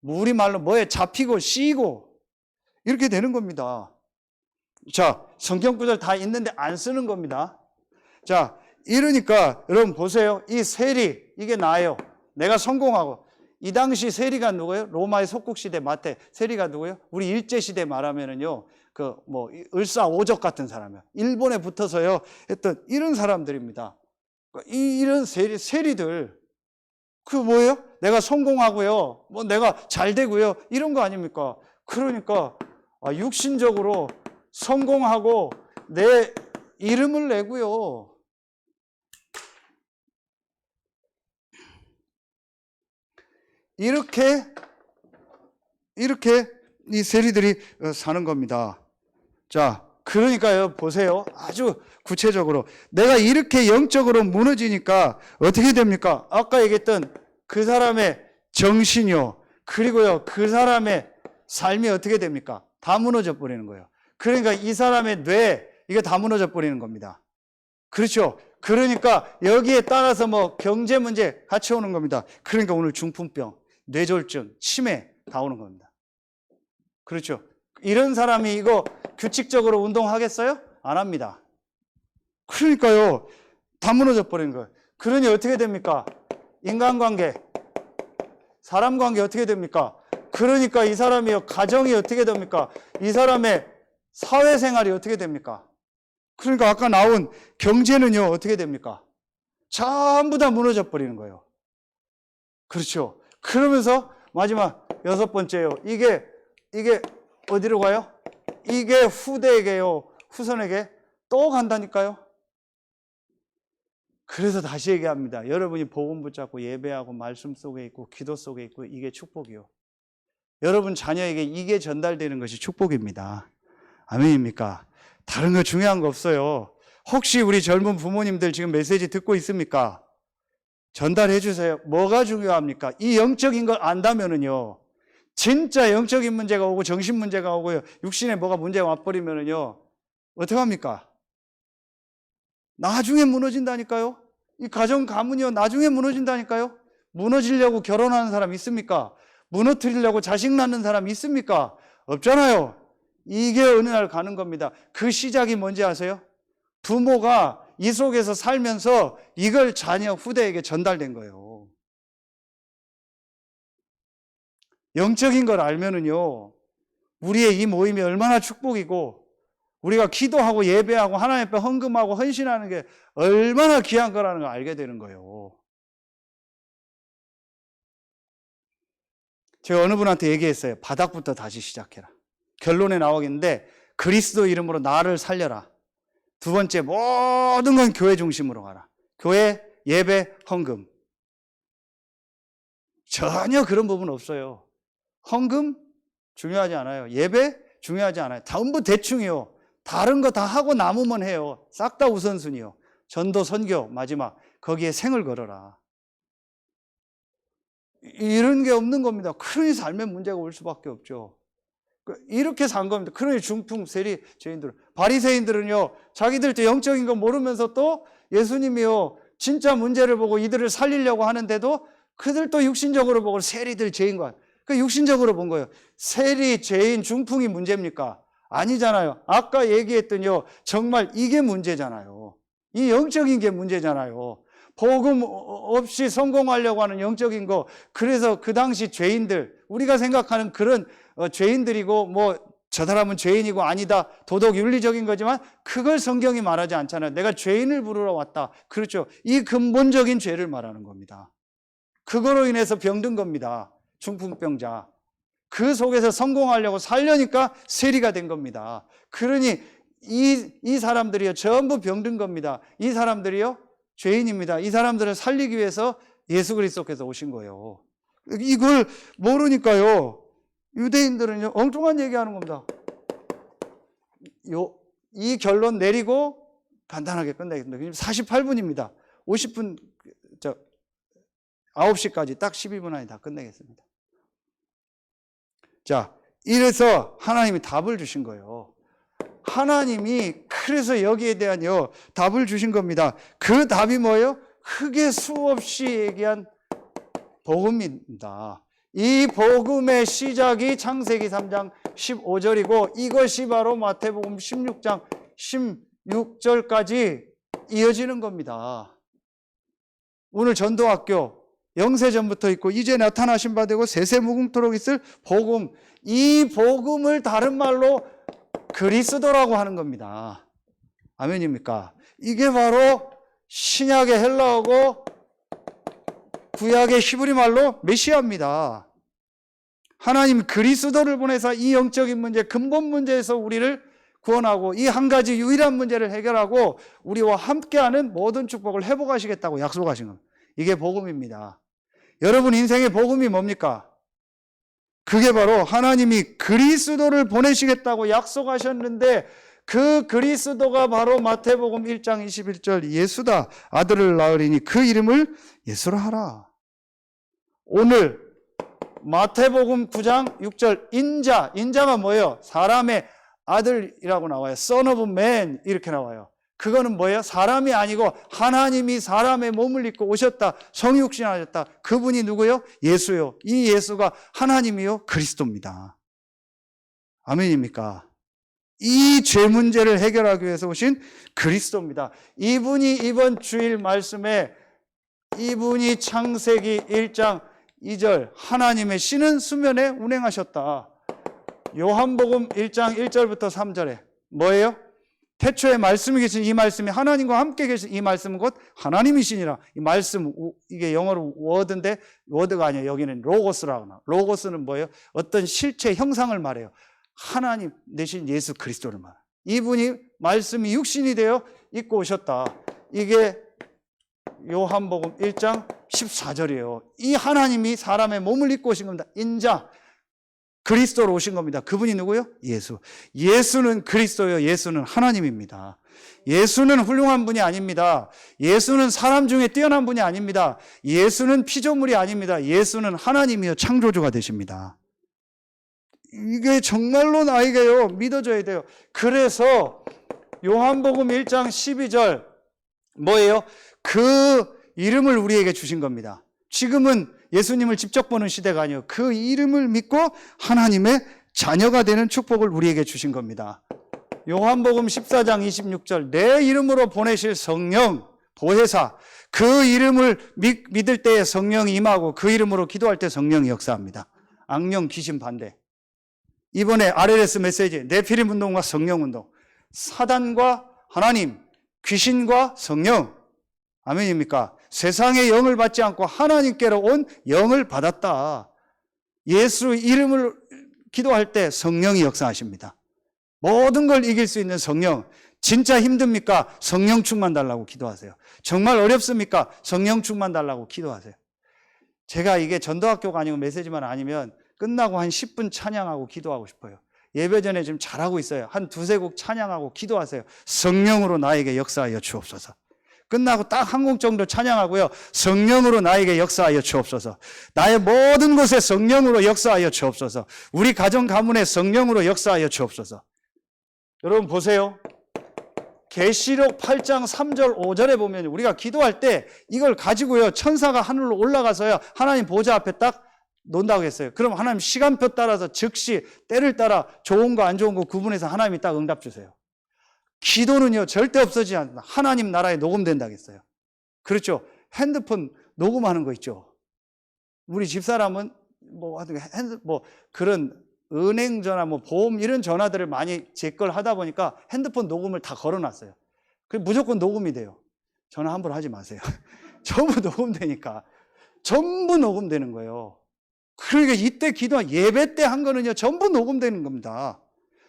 우리말로 뭐에 잡히고 씌이고 이렇게 되는 겁니다. 자, 성경 구절 다 있는데 안 쓰는 겁니다. 자, 이러니까 여러분 보세요. 이 세리, 이게 나예요. 내가 성공하고. 이 당시 세리가 누구예요? 로마의 속국시대 마태. 세리가 누구예요? 우리 일제시대 말하면은요, 을사오적 같은 사람이에요. 일본에 붙어서요 했던 이런 사람들입니다. 이런 세리들, 그 뭐예요? 내가 성공하고요, 뭐 내가 잘 되고요, 이런 거 아닙니까? 그러니까 육신적으로 성공하고 내 이름을 내고요, 이렇게 이 세리들이 사는 겁니다. 자, 그러니까요, 보세요. 아주 구체적으로. 내가 이렇게 영적으로 무너지니까 어떻게 됩니까? 아까 얘기했던 그 사람의 정신이요, 그리고요, 그 사람의 삶이 어떻게 됩니까? 다 무너져 버리는 거예요. 그러니까 이 사람의 뇌, 이게 다 무너져 버리는 겁니다. 그렇죠? 그러니까 여기에 따라서 뭐 경제 문제 같이 오는 겁니다. 그러니까 오늘 중풍병, 뇌졸중, 치매 다 오는 겁니다. 그렇죠? 이런 사람이 이거 규칙적으로 운동하겠어요? 안 합니다. 그러니까요, 다 무너져 버리는 거예요. 그러니 어떻게 됩니까? 인간관계, 사람 관계 어떻게 됩니까? 그러니까 이 사람이요, 가정이 어떻게 됩니까? 이 사람의 사회생활이 어떻게 됩니까? 그러니까 아까 나온 경제는요, 어떻게 됩니까? 전부 다 무너져 버리는 거예요. 그렇죠? 그러면서 마지막 6번째요. 이게 어디로 가요? 이게 후대에게요, 후손에게 또 간다니까요. 그래서 다시 얘기합니다. 여러분이 복음 붙잡고 예배하고 말씀 속에 있고 기도 속에 있고, 이게 축복이요. 여러분 자녀에게 이게 전달되는 것이 축복입니다. 아멘입니까? 다른 거 중요한 거 없어요. 혹시 우리 젊은 부모님들 지금 메시지 듣고 있습니까? 전달해 주세요. 뭐가 중요합니까? 이 영적인 걸 안다면은요, 진짜 영적인 문제가 오고 정신 문제가 오고요, 육신에 뭐가 문제가 와버리면은요, 어떡합니까? 나중에 무너진다니까요. 이 가정 가문이요, 나중에 무너진다니까요. 무너지려고 결혼하는 사람 있습니까? 무너뜨리려고 자식 낳는 사람 있습니까? 없잖아요. 이게 어느 날 가는 겁니다. 그 시작이 뭔지 아세요? 부모가 이 속에서 살면서 이걸 자녀 후대에게 전달된 거예요. 영적인 걸 알면은요, 우리의 이 모임이 얼마나 축복이고, 우리가 기도하고 예배하고 하나님 앞에 헌금하고 헌신하는 게 얼마나 귀한 거라는 걸 알게 되는 거예요. 제가 어느 분한테 얘기했어요. 바닥부터 다시 시작해라. 결론에 나오겠는데, 그리스도 이름으로 나를 살려라. 두 번째, 모든 건 교회 중심으로 가라. 교회, 예배, 헌금. 전혀 그런 부분 없어요. 헌금 중요하지 않아요. 예배 중요하지 않아요. 전부 대충이요. 다른 거 다 하고 남으면 해요. 싹 다 우선순위요. 전도, 선교, 마지막 거기에 생을 걸어라. 이런 게 없는 겁니다. 그러니 삶에 문제가 올 수밖에 없죠. 이렇게 산 겁니다. 그러니 중풍, 세리, 죄인들, 바리새인들은요, 자기들도 영적인 거 모르면서 또 예수님이요, 진짜 문제를 보고 이들을 살리려고 하는데도 그들도 육신적으로 보고 세리들, 죄인과 그 육신적으로 본 거예요. 세리, 죄인, 중풍이 문제입니까? 아니잖아요. 아까 얘기했더니요, 정말 이게 문제잖아요. 이 영적인 게 문제잖아요. 복음 없이 성공하려고 하는 영적인 거. 그래서 그 당시 죄인들, 우리가 생각하는 그런 죄인들이고 뭐 저 사람은 죄인이고 아니다, 도덕 윤리적인 거지만 그걸 성경이 말하지 않잖아요. 내가 죄인을 부르러 왔다. 그렇죠. 이 근본적인 죄를 말하는 겁니다. 그거로 인해서 병든 겁니다. 중풍병자. 그 속에서 성공하려고 살려니까 세리가 된 겁니다. 그러니 이 사람들이요, 전부 병든 겁니다. 이 사람들이요, 죄인입니다. 이 사람들을 살리기 위해서 예수 그리스도께서 오신 거예요. 이걸 모르니까요, 유대인들은요, 엉뚱한 얘기하는 겁니다. 이 결론 내리고 간단하게 끝내겠습니다. 48분입니다. 50분, 9시까지 딱 12분 안에 다 끝내겠습니다. 자, 이래서 하나님이 답을 주신 거예요. 하나님이 그래서 여기에 대한 답을 주신 겁니다. 그 답이 뭐예요? 크게 수없이 얘기한 복음입니다. 이 복음의 시작이 창세기 3장 15절이고 이것이 바로 마태복음 16장 16절까지 이어지는 겁니다. 오늘 전도학교 영세전부터 있고 이제 나타나신 바 되고 세세무궁토록 있을 복음, 이 복음을 다른 말로 그리스도라고 하는 겁니다. 아멘입니까? 이게 바로 신약의 헬라어고 구약의 히브리 말로 메시아입니다. 하나님 그리스도를 보내서 이 영적인 문제, 근본 문제에서 우리를 구원하고 이 한 가지 유일한 문제를 해결하고 우리와 함께하는 모든 축복을 회복하시겠다고 약속하신 겁니다. 이게 복음입니다. 여러분 인생의 복음이 뭡니까? 그게 바로 하나님이 그리스도를 보내시겠다고 약속하셨는데 그 그리스도가 바로 마태복음 1장 21절 예수다. 아들을 낳으리니 그 이름을 예수라 하라. 오늘 마태복음 9장 6절 인자가 뭐예요? 사람의 아들이라고 나와요. Son of Man 이렇게 나와요. 그거는 뭐예요? 사람이 아니고 하나님이 사람의 몸을 입고 오셨다. 성육신하셨다. 그분이 누구요? 예수요. 이 예수가 하나님이요? 그리스도입니다. 아멘입니까? 이 죄 문제를 해결하기 위해서 오신 그리스도입니다. 이분이 이번 주일 말씀에 이분이 창세기 1장 2절 하나님의 신은 수면에 운행하셨다. 요한복음 1장 1절부터 3절에 뭐예요? 태초에 말씀이 계신 이 말씀이 하나님과 함께 계신 이 말씀은 곧 하나님이시니라. 이 말씀, 이게 영어로 워드인데 워드가 아니에요. 여기는 로고스라고 나와요. 로고스는 뭐예요? 어떤 실체 형상을 말해요. 하나님 대신 예수 그리스도를 말해요. 이분이 말씀이 육신이 되어 입고 오셨다. 이게 요한복음 1장 14절이에요. 이 하나님이 사람의 몸을 입고 오신 겁니다. 인자 그리스도로 오신 겁니다. 그분이 누구요? 예수. 예수는 그리스도요. 예수는 하나님입니다. 예수는 훌륭한 분이 아닙니다. 예수는 사람 중에 뛰어난 분이 아닙니다. 예수는 피조물이 아닙니다. 예수는 하나님이요. 창조주가 되십니다. 이게 정말로 나에게요. 믿어져야 돼요. 그래서 요한복음 1장 12절 뭐예요? 그 이름을 우리에게 주신 겁니다. 지금은 예수님을 직접 보는 시대가 아니에요. 그 이름을 믿고 하나님의 자녀가 되는 축복을 우리에게 주신 겁니다. 요한복음 14장 26절 내 이름으로 보내실 성령, 보혜사, 그 이름을 믿을 때에 성령이 임하고 그 이름으로 기도할 때 성령이 역사합니다. 악령, 귀신 반대. 이번에 RLS 메시지 네피림 운동과 성령 운동, 사단과 하나님, 귀신과 성령. 아멘입니까? 세상의 영을 받지 않고 하나님께로 온 영을 받았다. 예수 이름을 기도할 때 성령이 역사하십니다. 모든 걸 이길 수 있는 성령. 진짜 힘듭니까? 성령 충만 달라고 기도하세요. 정말 어렵습니까? 성령 충만 달라고 기도하세요. 제가 이게 전도학교가 아니고 메시지만 아니면 끝나고 한 10분 찬양하고 기도하고 싶어요. 예배 전에 지금 잘하고 있어요. 한 두세 곡 찬양하고 기도하세요. 성령으로 나에게 역사하여 주옵소서. 끝나고 딱 한 곡 정도 찬양하고요. 성령으로 나에게 역사하여 주옵소서. 나의 모든 곳에 성령으로 역사하여 주옵소서. 우리 가정 가문에 성령으로 역사하여 주옵소서. 여러분 보세요. 계시록 8장 3절 5절에 보면 우리가 기도할 때 이걸 가지고요. 천사가 하늘로 올라가서요. 하나님 보좌 앞에 딱 논다고 했어요. 그럼 하나님 시간표 따라서 즉시 때를 따라 좋은 거 안 좋은 거 구분해서 하나님이 딱 응답 주세요. 기도는요 절대 없어지지 않는다. 하나님 나라에 녹음된다고 했어요. 그렇죠. 핸드폰 녹음하는 거 있죠. 우리 집사람은 그런 은행 전화, 보험 이런 전화들을 많이 제 걸 하다 보니까 핸드폰 녹음을 다 걸어놨어요. 무조건 녹음이 돼요. 전화 함부로 하지 마세요. 전부 녹음되니까. 전부 녹음되는 거예요. 그러니까 이때 기도한 예배 때 한 거는요 전부 녹음되는 겁니다.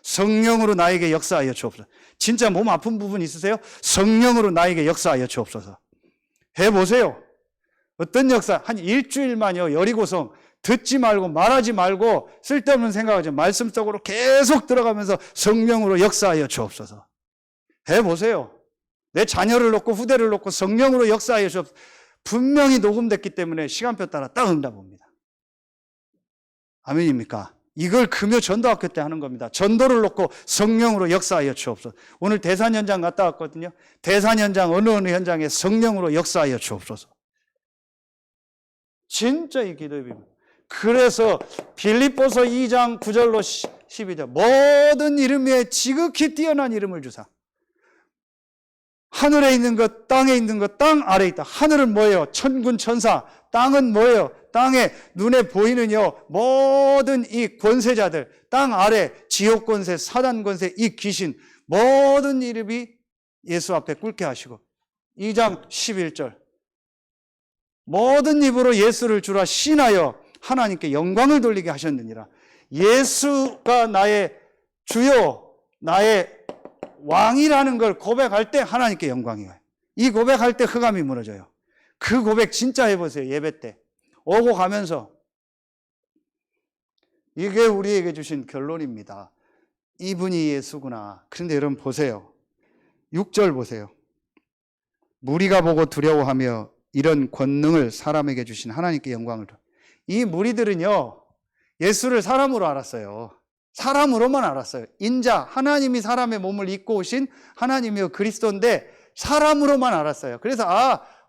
성령으로 나에게 역사하여 주옵소서. 진짜 몸 아픈 부분 있으세요? 성령으로 나에게 역사하여 주옵소서. 해보세요. 어떤 역사? 한 일주일만요. 여리고성 듣지 말고 말하지 말고 쓸데없는 생각하지 말씀 속으로 계속 들어가면서 성령으로 역사하여 주옵소서. 해보세요. 내 자녀를 놓고 후대를 놓고 성령으로 역사하여 주옵소서. 분명히 녹음됐기 때문에 시간표 따라 딱 응답 옵니다. 아멘입니까? 이걸 금요 전도학교 때 하는 겁니다. 전도를 놓고 성령으로 역사하여 주옵소서. 오늘 대산 현장 갔다 왔거든요. 대산 현장 어느 현장에 성령으로 역사하여 주옵소서. 진짜 이 기도의 비밀. 그래서 빌립보서 2장 9절로 12절 모든 이름 위에 지극히 뛰어난 이름을 주사. 하늘에 있는 것, 땅에 있는 것, 땅 아래에 있다. 하늘은 뭐예요? 천군 천사. 땅은 뭐예요? 땅에 눈에 보이는요 모든 이 권세자들, 땅 아래 지옥 권세, 사단 권세, 이 귀신 모든 이름이 예수 앞에 꿇게 하시고 2장 11절 모든 입으로 예수를 주라 신하여 하나님께 영광을 돌리게 하셨느니라. 예수가 나의 주요, 나의 왕이라는 걸 고백할 때 하나님께 영광이 와요. 이 고백할 때 흑암이 무너져요. 그 고백 진짜 해보세요. 예배 때 오고 가면서. 이게 우리에게 주신 결론입니다. 이분이 예수구나. 그런데 여러분 보세요. 6절 보세요. 무리가 보고 두려워하며 이런 권능을 사람에게 주신 하나님께 영광을. 이 무리들은요 예수를 사람으로 알았어요. 사람으로만 알았어요. 인자, 하나님이 사람의 몸을 입고 오신 하나님이요 그리스도인데 사람으로만 알았어요. 그래서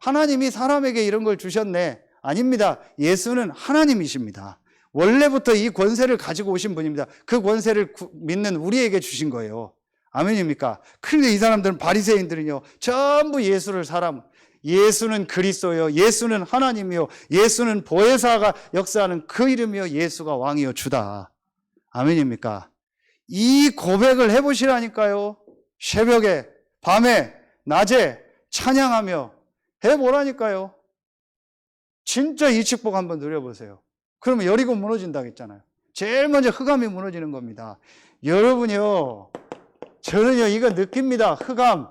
하나님이 사람에게 이런 걸 주셨네. 아닙니다. 예수는 하나님이십니다. 원래부터 이 권세를 가지고 오신 분입니다. 그 권세를 믿는 우리에게 주신 거예요. 아멘입니까? 그런데 이 사람들은 바리새인들은요 전부 예수를 사람, 예수는 그리스도요, 예수는 하나님이요, 예수는 보혜사가 역사하는 그 이름이요, 예수가 왕이요 주다. 아멘입니까? 이 고백을 해보시라니까요. 새벽에, 밤에, 낮에 찬양하며 해보라니까요. 진짜 이 축복 한번 누려보세요. 그러면 여리고 무너진다고 했잖아요. 제일 먼저 흑암이 무너지는 겁니다. 여러분요, 저는요 이거 느낍니다. 흑암,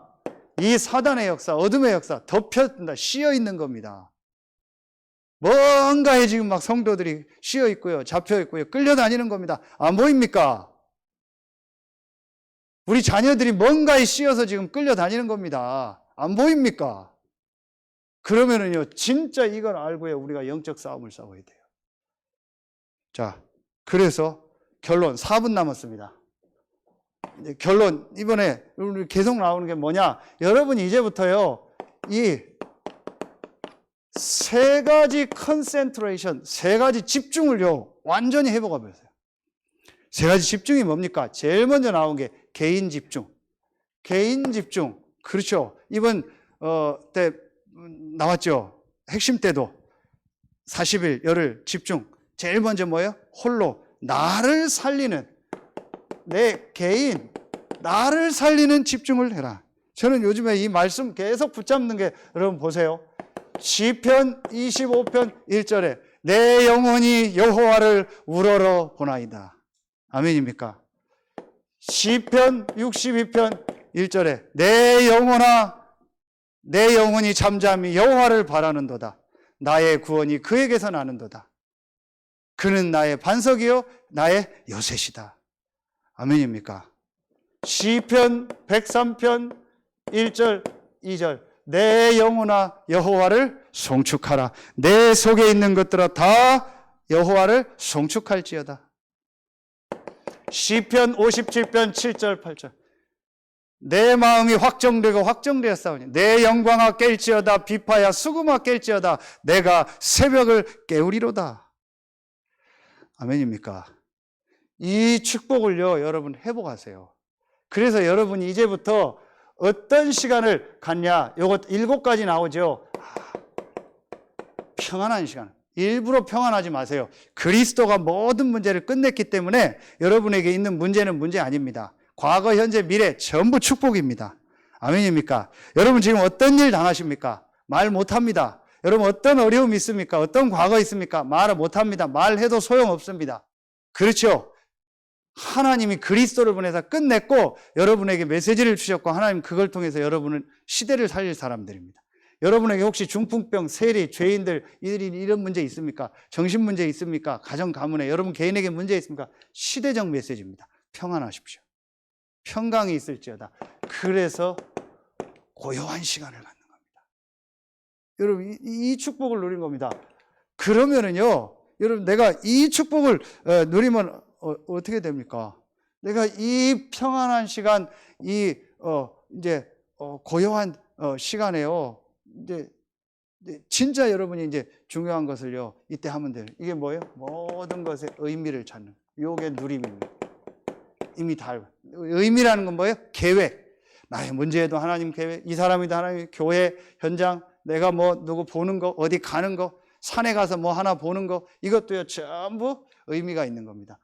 이 사단의 역사, 어둠의 역사 덮였다, 씌어 있는 겁니다. 뭔가에 지금 막 성도들이 씌어 있고요, 잡혀 있고요, 끌려다니는 겁니다. 안 보입니까? 우리 자녀들이 뭔가에 씌어서 지금 끌려다니는 겁니다. 안 보입니까? 그러면은요 진짜 이걸 알고요 우리가 영적 싸움을 싸워야 돼요. 자, 그래서 결론 4분 남았습니다. 이제 결론 이번에 우리 계속 나오는 게 뭐냐? 여러분이 이제부터요 이 세 가지 컨센트레이션, 세 가지 집중을요 완전히 회복해 보세요. 세 가지 집중이 뭡니까? 제일 먼저 나온 게 개인 집중. 개인 집중. 그렇죠. 이번 때 나왔죠. 핵심 때도 40일 열흘 집중. 제일 먼저 뭐예요? 홀로 나를 살리는, 내 개인 나를 살리는 집중을 해라. 저는 요즘에 이 말씀 계속 붙잡는 게, 여러분 보세요. 시편 25편 1절에 내 영혼이 여호와를 우러러 보나이다. 아멘입니까? 시편 62편 1절에 내 영혼아, 내 영혼이 잠잠히 여호와를 바라는도다. 나의 구원이 그에게서 나는도다. 그는 나의 반석이요 나의 요새시다. 아멘입니까? 시편 103편 1절 2절 내 영혼아 여호와를 송축하라. 내 속에 있는 것들아 다 여호와를 송축할지어다. 시편 57편 7절 8절 내 마음이 확정되었사오니 내 영광아 깰지어다. 비파야 수금아 깰지어다. 내가 새벽을 깨우리로다. 아멘입니까? 이 축복을요 여러분 회복하세요. 그래서 여러분이 이제부터 어떤 시간을 갖냐, 요것 7가지 나오죠. 평안한 시간. 일부러 평안하지 마세요. 그리스도가 모든 문제를 끝냈기 때문에 여러분에게 있는 문제는 문제 아닙니다. 과거, 현재, 미래 전부 축복입니다. 아멘입니까? 여러분 지금 어떤 일 당하십니까? 말 못합니다. 여러분 어떤 어려움이 있습니까? 어떤 과거 있습니까? 말을 못합니다. 말해도 소용없습니다. 그렇죠? 하나님이 그리스도를 보내서 끝냈고 여러분에게 메시지를 주셨고 하나님 그걸 통해서 여러분은 시대를 살릴 사람들입니다. 여러분에게 혹시 중풍병, 세리, 죄인들 이런 문제 있습니까? 정신 문제 있습니까? 가정 가문에 여러분 개인에게 문제 있습니까? 시대적 메시지입니다. 평안하십시오. 평강이 있을지어다. 그래서 고요한 시간을 갖는 겁니다. 여러분 이 축복을 누린 겁니다. 그러면은요 여러분 내가 이 축복을 누리면 어떻게 됩니까? 내가 이 평안한 시간, 고요한 시간에요. 이제 진짜 여러분이 이제 중요한 것을요 이때 하면 돼요. 이게 뭐예요? 모든 것의 의미를 찾는. 요게 누림입니다. 이미 다 의미라는 건 뭐예요? 계획. 나의 문제에도 하나님 계획. 이 사람이도 하나님 교회 현장. 내가 뭐 누구 보는 거, 어디 가는 거, 산에 가서 뭐 하나 보는 거 이것도요 전부 의미가 있는 겁니다.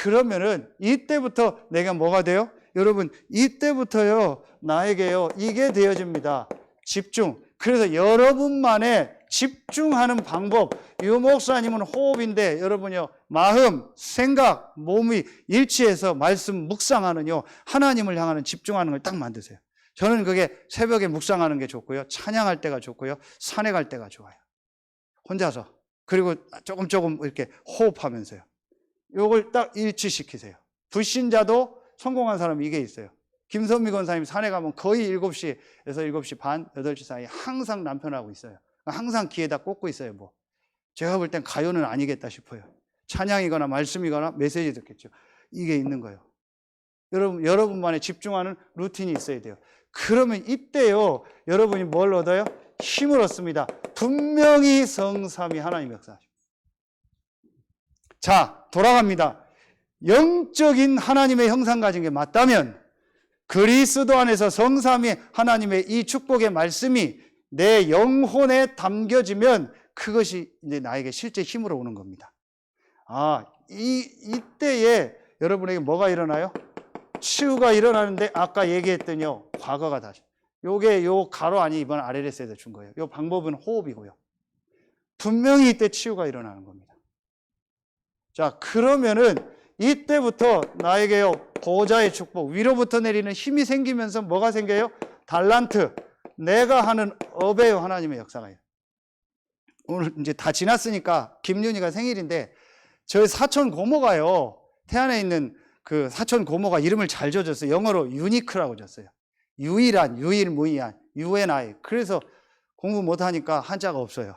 그러면은 이때부터 내가 뭐가 돼요? 여러분 이때부터요 나에게요 이게 되어집니다. 집중. 그래서 여러분만의 집중하는 방법. 유 목사님은 호흡인데 여러분요 마음, 생각, 몸이 일치해서 말씀 묵상하는요 하나님을 향하는 집중하는 걸 딱 만드세요. 저는 그게 새벽에 묵상하는 게 좋고요, 찬양할 때가 좋고요, 산에 갈 때가 좋아요. 혼자서. 그리고 조금 이렇게 호흡하면서요. 요걸 딱 일치시키세요. 불신자도 성공한 사람이 이게 있어요. 김선미 권사님 산에 가면 거의 7시에서 7시 반, 8시 사이에 항상 남편하고 있어요. 항상 귀에다 꽂고 있어요. 뭐 제가 볼 땐 가요는 아니겠다 싶어요. 찬양이거나 말씀이거나 메시지 듣겠죠. 이게 있는 거예요. 여러분만의 집중하는 루틴이 있어야 돼요. 그러면 이때요 여러분이 뭘 얻어요? 힘을 얻습니다. 분명히 성삼위 하나님 역사하십니다. 자, 돌아갑니다. 영적인 하나님의 형상 가진 게 맞다면 그리스도 안에서 성삼위 하나님의 이 축복의 말씀이 내 영혼에 담겨지면 그것이 이제 나에게 실제 힘으로 오는 겁니다. 이때에 여러분에게 뭐가 일어나요? 치유가 일어나는데 아까 얘기했더니요 과거가 다시. 요게 요 가로 아니 이번 RLS에서 준 거예요. 요 방법은 호흡이고요. 분명히 이때 치유가 일어나는 겁니다. 자, 그러면은 이때부터 나에게요 보좌의 축복, 위로부터 내리는 힘이 생기면서 뭐가 생겨요? 달란트, 내가 하는 업의 하나님의 역사가요. 오늘 이제 다 지났으니까 김윤희가 생일인데 저희 사촌 고모가요 태안에 있는 그 사촌 고모가 이름을 잘 지어줬어요. 영어로 유니크라고 줬어요. 유일한, 유일무이한, UNI. 그래서 공부 못하니까 한자가 없어요.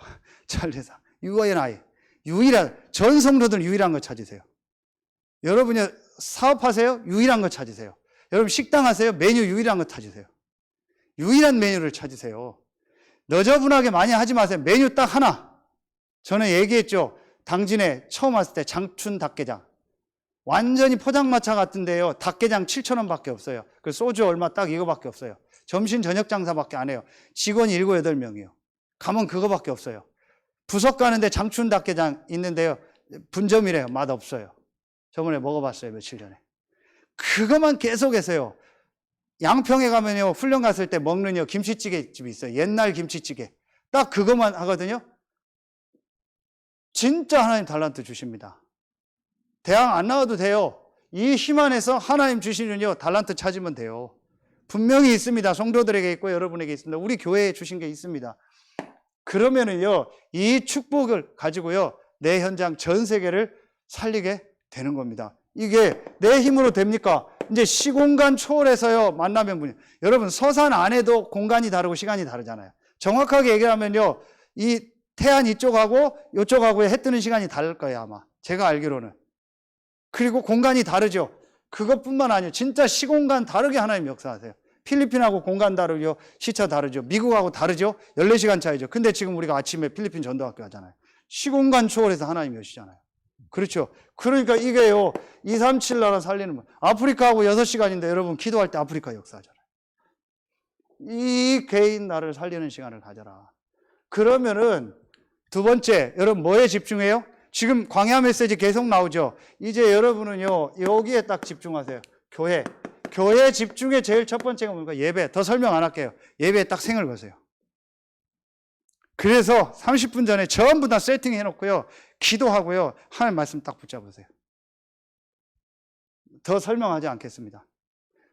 잘 돼서 UNI. 유일한, 전 성도들 유일한 거 찾으세요. 여러분이 사업하세요? 유일한 거 찾으세요. 여러분 식당 하세요? 메뉴 유일한 거 찾으세요. 유일한 메뉴를 찾으세요. 너저분하게 많이 하지 마세요. 메뉴 딱 하나. 저는 얘기했죠. 당진에 처음 왔을 때 장춘 닭게장. 완전히 포장마차 같은데요. 닭게장 7,000원 밖에 없어요. 그 소주 얼마 딱 이거밖에 없어요. 점심 저녁 장사밖에 안 해요. 직원이 7, 8명이요. 가면 그거밖에 없어요. 부석 가는데 장춘 닭게장 있는데요. 분점이래요. 맛 없어요. 저번에 먹어봤어요. 며칠 전에. 그것만 계속해서요. 양평에 가면요. 훈련 갔을 때 먹는 김치찌개 집이 있어요. 옛날 김치찌개. 딱 그것만 하거든요. 진짜 하나님 달란트 주십니다. 대학 안 나와도 돼요. 이 힘 안에서 하나님 주시는요 달란트 찾으면 돼요. 분명히 있습니다. 성도들에게 있고 여러분에게 있습니다. 우리 교회에 주신 게 있습니다. 그러면은요, 이 축복을 가지고요, 내 현장 전 세계를 살리게 되는 겁니다. 이게 내 힘으로 됩니까? 이제 시공간 초월해서요, 만나면 분이. 여러분, 서산 안에도 공간이 다르고 시간이 다르잖아요. 정확하게 얘기하면요, 이 태안 이쪽하고 이쪽하고의 해 뜨는 시간이 다를 거예요, 아마. 제가 알기로는. 그리고 공간이 다르죠. 그것뿐만 아니에요. 진짜 시공간 다르게 하나님 역사하세요. 필리핀하고 공간 다르죠. 시차 다르죠. 미국하고 다르죠. 14시간 차이죠. 근데 지금 우리가 아침에 필리핀 전도학교 하잖아요. 시공간 초월해서 하나님이 오시잖아요. 그렇죠. 그러니까 이게요, 237 나라 살리는 분. 아프리카하고 6시간인데 여러분 기도할 때 아프리카 역사하잖아요. 이 개인 나를 살리는 시간을 가져라. 그러면은 두 번째, 여러분 뭐에 집중해요? 지금 광야 메시지 계속 나오죠. 이제 여러분은요, 여기에 딱 집중하세요. 교회. 교회 집중의 제일 첫 번째가 뭡니까? 예배. 더 설명 안 할게요. 예배에 딱 생을 거세요. 그래서 30분 전에 전부 다 세팅해 놓고요, 기도하고요, 하나님 말씀 딱 붙잡으세요. 더 설명하지 않겠습니다.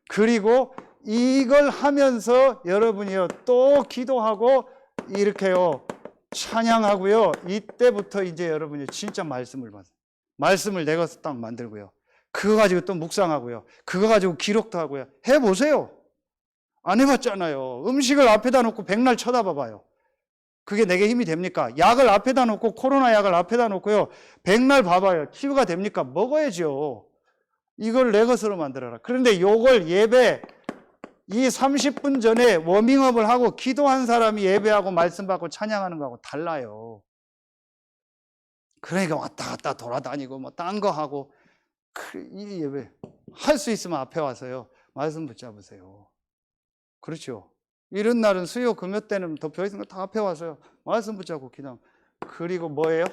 그리고 이걸 하면서 여러분이요, 또 기도하고 이렇게요, 찬양하고요, 이때부터 이제 여러분이 진짜 말씀을 받아요. 말씀을 내가서 딱 만들고요, 그거 가지고 또 묵상하고요, 그거 가지고 기록도 하고요. 해보세요. 안 해봤잖아요. 음식을 앞에다 놓고 백날 쳐다봐봐요. 그게 내게 힘이 됩니까? 약을 앞에다 놓고, 코로나 약을 앞에다 놓고요, 백날 봐봐요. 치유가 됩니까? 먹어야죠. 이걸 내 것으로 만들어라. 그런데 요걸 예배, 이 30분 전에 워밍업을 하고 기도한 사람이 예배하고 말씀 받고 찬양하는 거하고 달라요. 그러니까 왔다 갔다 돌아다니고 뭐 딴 거 하고, 이 예배 할 수 있으면 앞에 와서요, 말씀 붙잡으세요. 그렇죠. 이런 날은 수요 금요 때는 덮여 있는 거 다 앞에 와서요, 말씀 붙잡고 기도. 그리고 뭐예요?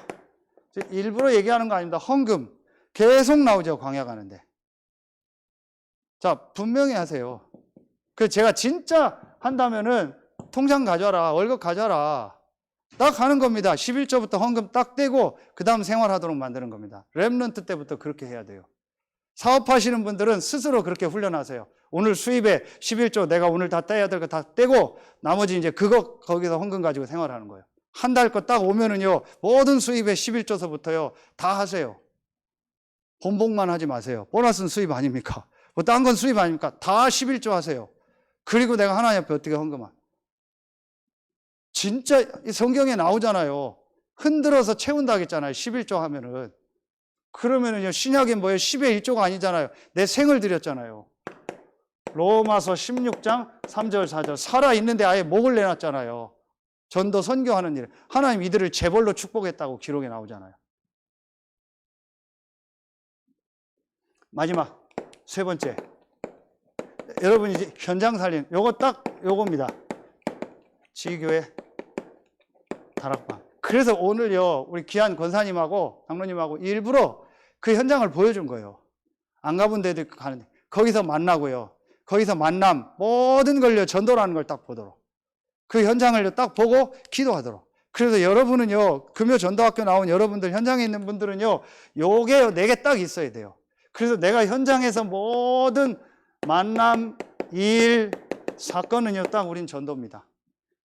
일부러 얘기하는 거 아닙니다. 헌금 계속 나오죠, 광야 가는데. 자, 분명히 하세요. 그 제가 진짜 한다면은 통장 가져라, 월급 가져라, 딱 하는 겁니다. 11조부터 헌금 딱 떼고 그 다음 생활하도록 만드는 겁니다. 렘넌트 때부터 그렇게 해야 돼요. 사업하시는 분들은 스스로 그렇게 훈련하세요. 오늘 수입에 11조 내가 오늘 다 떼야 될 거 다 떼고 나머지 이제 그거 거기서 헌금 가지고 생활하는 거예요. 한 달 거 딱 오면은요, 모든 수입에 11조서부터요 다 하세요. 본봉만 하지 마세요. 보너스는 수입 아닙니까? 뭐 딴 건 수입 아닙니까? 다 11조 하세요. 그리고 내가 하나님 앞에 어떻게 헌금한? 진짜 성경에 나오잖아요. 흔들어서 채운다 했잖아요. 11조 하면은. 그러면은요, 신약에 뭐예요? 10의 1조가 아니잖아요. 내 생을 드렸잖아요. 로마서 16장 3절 4절. 살아있는데 아예 목을 내놨잖아요. 전도 선교하는 일. 하나님 이들을 재벌로 축복했다고 기록에 나오잖아요. 마지막 세 번째, 여러분 이제 현장 살림, 요거 딱 요겁니다. 지교회 다락방. 그래서 오늘요, 우리 귀한 권사님하고 장로님하고 일부러 그 현장을 보여준 거예요. 안 가본 데도 가는데 거기서 만나고요, 거기서 만남, 모든 걸요 전도라는 걸 딱 보도록, 그 현장을 딱 보고 기도하도록. 그래서 여러분은요, 금요 전도학교 나온 여러분들, 현장에 있는 분들은요, 요게 내게 딱 있어야 돼요. 그래서 내가 현장에서 모든 만남, 일, 사건은요, 딱 우린 전도입니다.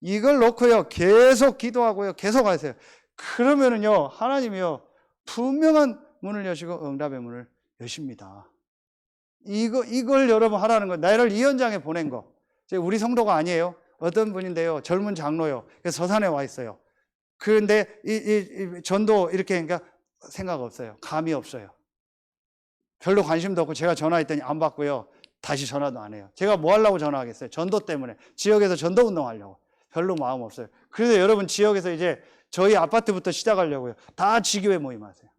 이걸 놓고요, 계속 기도하고요, 계속 하세요. 그러면은요, 하나님이요, 분명한 문을 여시고 응답의 문을 여십니다. 이걸 여러분 하라는 거예요. 나를 이 현장에 보낸 거. 우리 성도가 아니에요. 어떤 분인데요, 젊은 장로요. 서산에 와 있어요. 그런데 이 전도 이렇게 그러니까 생각 없어요. 감이 없어요. 별로 관심도 없고, 제가 전화했더니 안 받고요, 다시 전화도 안 해요. 제가 뭐 하려고 전화하겠어요? 전도 때문에. 지역에서 전도 운동하려고. 별로 마음 없어요. 그래서 여러분 지역에서 이제 저희 아파트부터 시작하려고요, 다 지교회 모임하세요.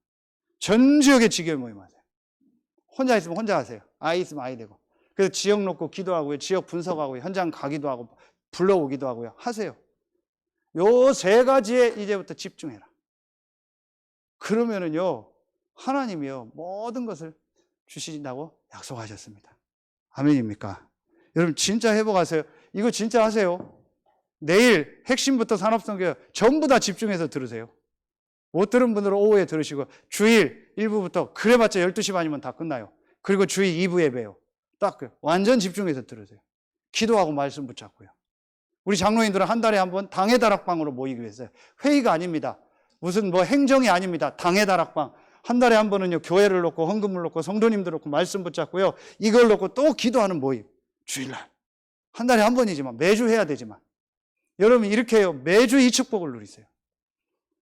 전 지역에 지교회 모임하세요. 혼자 있으면 혼자 하세요. 아이 있으면 아이 되고. 그래서 지역 놓고 기도하고요, 지역 분석하고요, 현장 가기도 하고 불러오기도 하고요, 하세요. 요 세 가지에 이제부터 집중해라. 그러면은요, 하나님이요, 모든 것을 주신다고 약속하셨습니다. 아멘입니까? 여러분 진짜 회복하세요. 이거 진짜 하세요. 내일 핵심부터 산업선교 전부 다 집중해서 들으세요. 못 들은 분들은 오후에 들으시고, 주일 1부부터 그래봤자 12시 반이면 다 끝나요. 그리고 주일 2부 예배요. 딱 완전 집중해서 들으세요. 기도하고 말씀 붙잡고요. 우리 장로님들은 한 달에 한 번 당회 다락방으로 모이기로 했어요. 회의가 아닙니다. 무슨 뭐 행정이 아닙니다. 당회 다락방. 한 달에 한 번은요, 교회를 놓고 헌금을 놓고 성도님들 놓고 말씀 붙잡고요, 이걸 놓고 또 기도하는 모임. 주일날. 한 달에 한 번이지만 매주 해야 되지만 여러분 이렇게 해요. 매주 이 축복을 누리세요.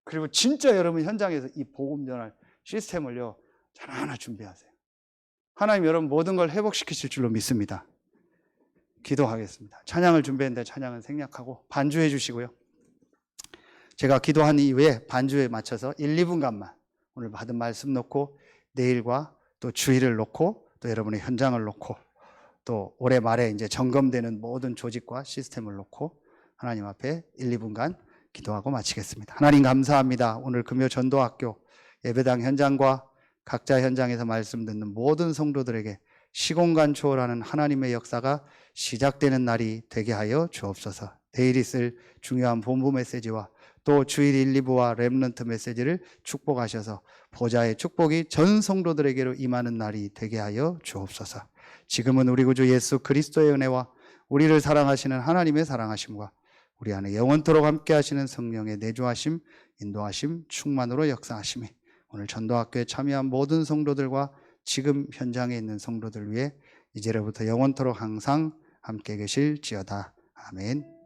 그리고 진짜 여러분 현장에서 이 복음 전할 시스템을요, 하나하나 준비하세요. 하나님 여러분 모든 걸 회복시키실 줄로 믿습니다. 기도하겠습니다. 찬양을 준비했는데 찬양은 생략하고 반주해 주시고요. 제가 기도한 이후에 반주에 맞춰서 1, 2분간만 오늘 받은 말씀 놓고 내일과 또 주일을 놓고 또 여러분의 현장을 놓고 또 올해 말에 이제 점검되는 모든 조직과 시스템을 놓고 하나님 앞에 1, 2분간 기도하고 마치겠습니다. 하나님 감사합니다. 오늘 금요 전도학교 예배당 현장과 각자 현장에서 말씀 듣는 모든 성도들에게 시공간 초월하는 하나님의 역사가 시작되는 날이 되게 하여 주옵소서. 내일 있을 중요한 본부 메시지와 또 주일 1, 2부와 렘넌트 메시지를 축복하셔서 보좌의 축복이 전 성도들에게로 임하는 날이 되게 하여 주옵소서. 지금은 우리 구주 예수 그리스도의 은혜와 우리를 사랑하시는 하나님의 사랑하심과 우리 안에 영원토록 함께 하시는 성령의 내주하심, 인도하심, 충만으로 역사하심이 오늘 전도학교에 참여한 모든 성도들과 지금 현장에 있는 성도들 위해 이제로부터 영원토록 항상 함께 계실지어다. 아멘.